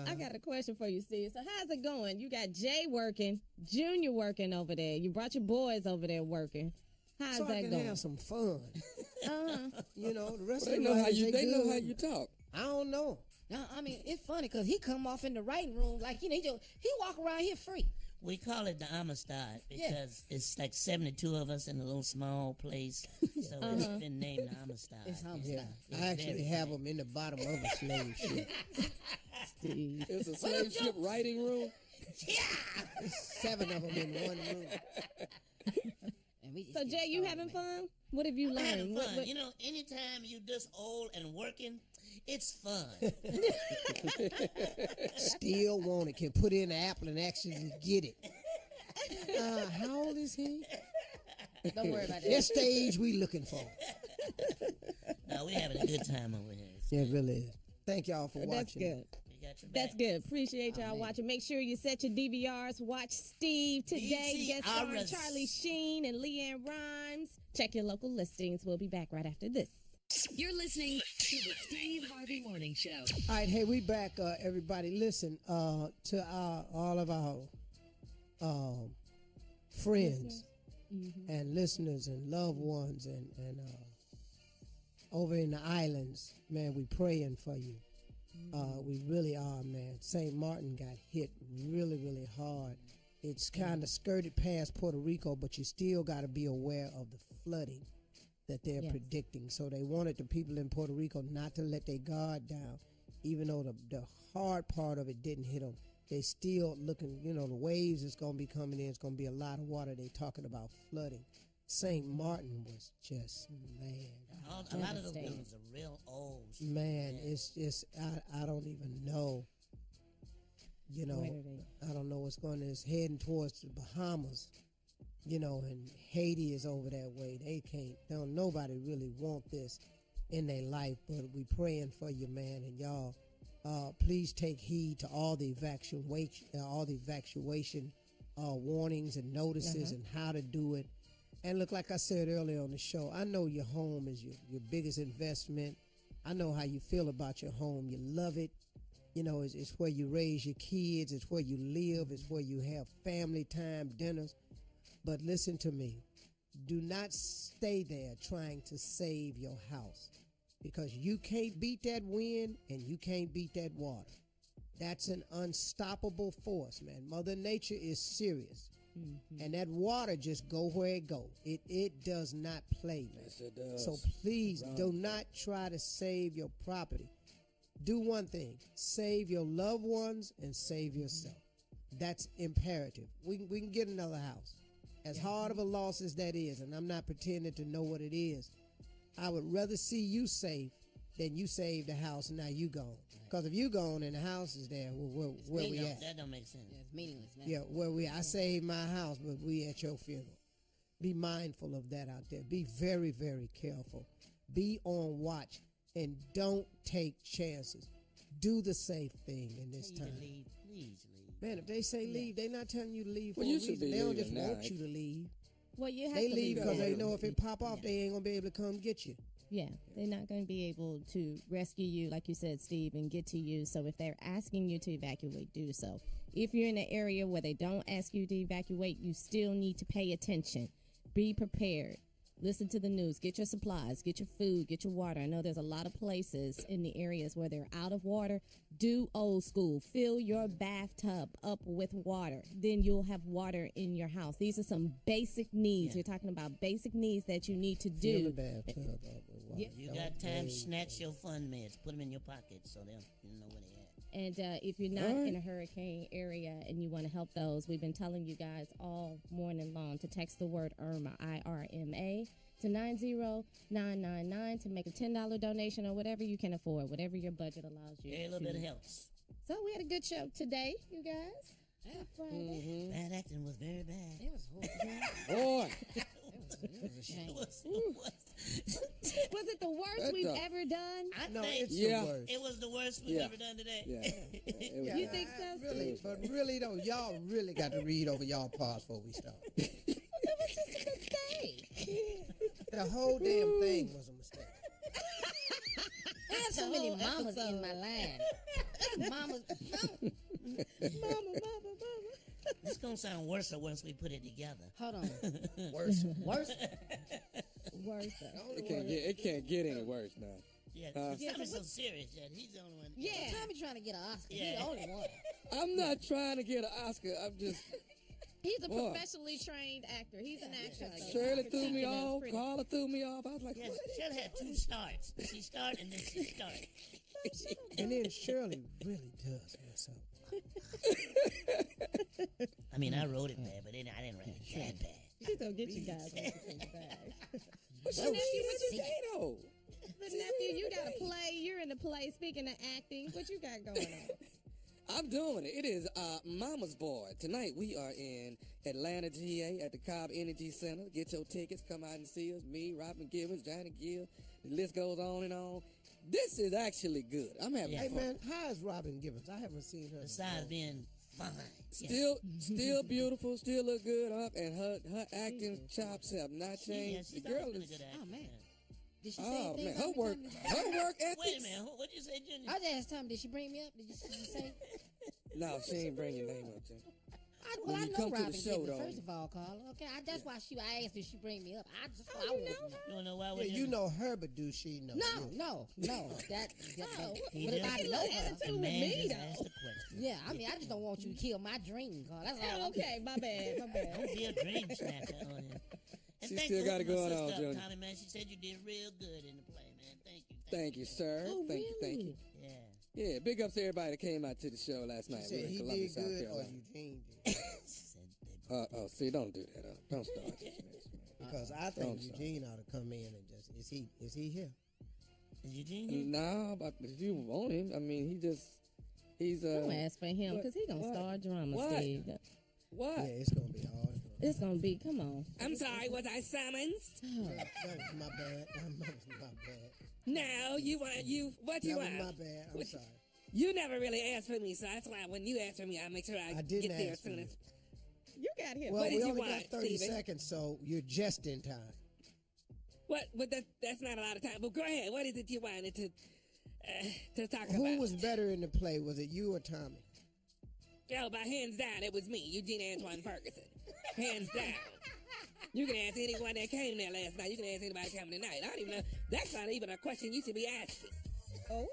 I got a question for you, Steve. So how's it going? You got Jay working, Junior working over there. You brought your boys over there working. How's that going? So I can have some fun. The rest of they know how you talk. I don't know. No, I mean, it's funny because he come off in the writing room like, he walk around here free. We call it the Amistad because it's like 72 of us in a little small place. So it's been named the Amistad. It's Amistad. Yeah. I actually have them in the bottom of a slave ship. Steve. It's a slave ship writing room? Yeah. 7 of them in one room. So, Jay, you having fun? What have you learned? Having fun. Anytime you this old and working, it's fun. Still want it. Can put in the apple and actually get it. How old is he? Don't worry about that. What stage we looking for? No, we having a good time over here. Yeah, it really is. Thank y'all for watching. That's good. That's good. Appreciate y'all watching. Make sure you set your DVRs. Watch Steve today. Guest starring Charlie Sheen and Leanne Rimes. Check your local listings. We'll be back right after this. You're listening to the Steve Harvey Morning Show. All right, hey, we back, everybody. Listen, to all of our friends and listeners and loved ones and over in the islands, man, we praying for you. We really are, man. St. Martin got hit really, really hard. It's kind of skirted past Puerto Rico, but you still got to be aware of the flooding that they're predicting. So they wanted the people in Puerto Rico not to let their guard down, even though the hard part of it didn't hit them. They still looking, the waves is going to be coming in. It's going to be a lot of water. They talking about flooding. St. Martin was just, man. A lot of those buildings are real old. Man, it's just, I don't even know. I don't know what's going on. It's heading towards the Bahamas, and Haiti is over that way. Nobody really want this in their life, but we praying for you, man, and y'all, please take heed to all the evacuation warnings and notices and how to do it. And look, like I said earlier on the show, I know your home is your biggest investment. I know how you feel about your home. You love it. You know, it's where you raise your kids. It's where you live. It's where you have family time, dinners. But listen to me. Do not stay there trying to save your house, because you can't beat that wind and you can't beat that water. That's an unstoppable force, man. Mother Nature is serious. Mm-hmm. And that water just go where it go. It does not play, man. Yes, it does. So please do not try to save your property. Do one thing: save your loved ones and save yourself. That's imperative. We can get another house. As hard of a loss as that is, and I'm not pretending to know what it is, I would rather see you safe than you save the house and now you gone. Because if you gone and the house is there, where we at? That don't make sense. Yeah, it's meaningless, man. Yeah, I saved my house, but we at your funeral. Be mindful of that out there. Be very, very careful. Be on watch and don't take chances. Do the safe thing in this time. Leave. Please leave. Man, if they say leave, they're not telling you to leave for Well, a you should reason. be They don't leaving just now. want you to leave. Well, you have They to leave because they Yeah. know if it pop off, they ain't going to be able to come get you. Yeah, they're not going to be able to rescue you, like you said, Steve, and get to you. So if they're asking you to evacuate, do so. If you're in an area where they don't ask you to evacuate, you still need to pay attention. Be prepared. Listen to the news. Get your supplies. Get your food. Get your water. I know there's a lot of places in the areas where they're out of water. Do old school. Fill your bathtub up with water. Then you'll have water in your house. These are some basic needs. We're talking about basic needs that you need to do. Fill the bathtub up with water. If you got time, snatch your fund meds. Put them in your pocket so they'll know where they at. And if you're not in a hurricane area and you want to help those, we've been telling you guys all morning long to text the word IRMA, IRMA, to 90999 to make a $10 donation or whatever you can afford, whatever your budget allows you. Yeah, a little bit of helps. So we had a good show today, you guys. Mm-hmm. Bad acting was very bad. It was horrible. Boy. It was a shame. Was it the worst we've ever done? I No, think it's the worst. it was the worst we've ever done today. Yeah. You think so? Really, but really though, y'all really got to read over y'all parts before we start. It was just a mistake. The whole damn thing was a mistake. I had so many mamas in my line. Mamas. Mama. It's gonna sound worse once we put it together. Hold on. Worse. Worse? Worse. It can't get any worse now. Yeah, Tommy's so serious that he's the only one. Yeah. Tommy trying to get an Oscar. Yeah. He's the only one. I'm not trying to get an Oscar. I'm just. He's a Boy. professionally trained actor. He's an actor. So Shirley threw me He does off. pretty. Carla threw me off. I was like, Yeah, what? Shirley had 2 starts. She started and then she started. And then Shirley really does mess up. I mean, I wrote it bad, but then I didn't write it that bad. She's gonna get you guys on the bag. But she Nephew, did today, though. But nephew, you got a play. You're in the play. Speaking of acting, what you got going on? I'm doing it. It is Mama's Boy. Tonight we are in Atlanta, GA at the Cobb Energy Center. Get your tickets. Come out and see us. Me, Robin Gibbons, Johnny Gill. The list goes on and on. This is actually good. I'm having Hey fun. man, how is Robin Gibbons? I haven't seen her. Besides being fine. Still beautiful, still look good up, and her acting chops have not changed. She's The girl always been a is. good actor. Oh, man. Did she say Oh anything man, about her me, work Tommy? ethics. Wait a minute, what'd you say, Junior? I just asked Tommy, did she bring me up? Did you say? No, she ain't bring your name up, Jim. Well, When I you know come to the Robin show, Gibbons, though. first of all, Carla. Okay, that's why I asked if she bring me up. I just Oh, I wouldn't know. You don't know why? Yeah, you know her, but do she know you? No. That He but if just- I know her, The man just asked the question. yeah. I mean, I just don't want you to kill my dream, Carla. That's all. Okay, my bad. Don't be a dream snacker on him. And She thank still you got for it my going on, sister, Junior. Tommy, man. She said you did real good in the play, man. Thank you. Thank you, sir. Oh, Thank you. Yeah. Yeah, big ups to everybody that came out to the show last night. She said We were in he Columbia, did South good or Carolina. Eugene did. See, don't do that. Don't start this mess, man. Because I think Don't start. Eugene ought to come in and just is he here? Is Eugene here? No, but if you want him, I mean, he's Don't ask for him because he gonna What? start drama, What? Steve. What? Yeah, it's gonna be hard. It's gonna be. Come on. I'm sorry, was I summoned? That was my bad. That was my bad. No, what you That was my bad. I'm sorry. You never really asked for me, so that's why when you ask for me, I make sure I didn't get there ask as soon for as. You got here. Well, What we did you only want, got 30 Steven? seconds, so you're just in time. What? But that's not a lot of time. But go ahead. What is it you wanted to talk about? Who was better in the play? Was it you or Tommy? Yo, by hands down, it was me, Eugene Antoine Ferguson. Hands down. You can ask anyone that came there last night. You can ask anybody coming tonight. I don't even know. That's not even a question you should be asking. Oh.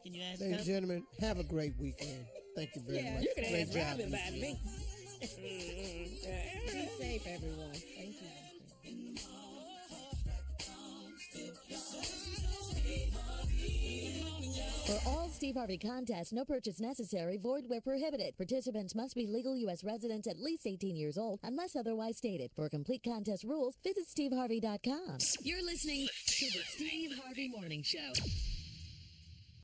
Can you ask Ladies and gentlemen, have a great weekend. Thank you very much. You can Great ask job, Robin about Lucy. me. Be safe, everyone. Thank you. For all Steve Harvey contests, no purchase necessary, void where prohibited. Participants must be legal U.S. residents at least 18 years old, unless otherwise stated. For complete contest rules, visit steveharvey.com. You're listening to the Steve Harvey Morning Show.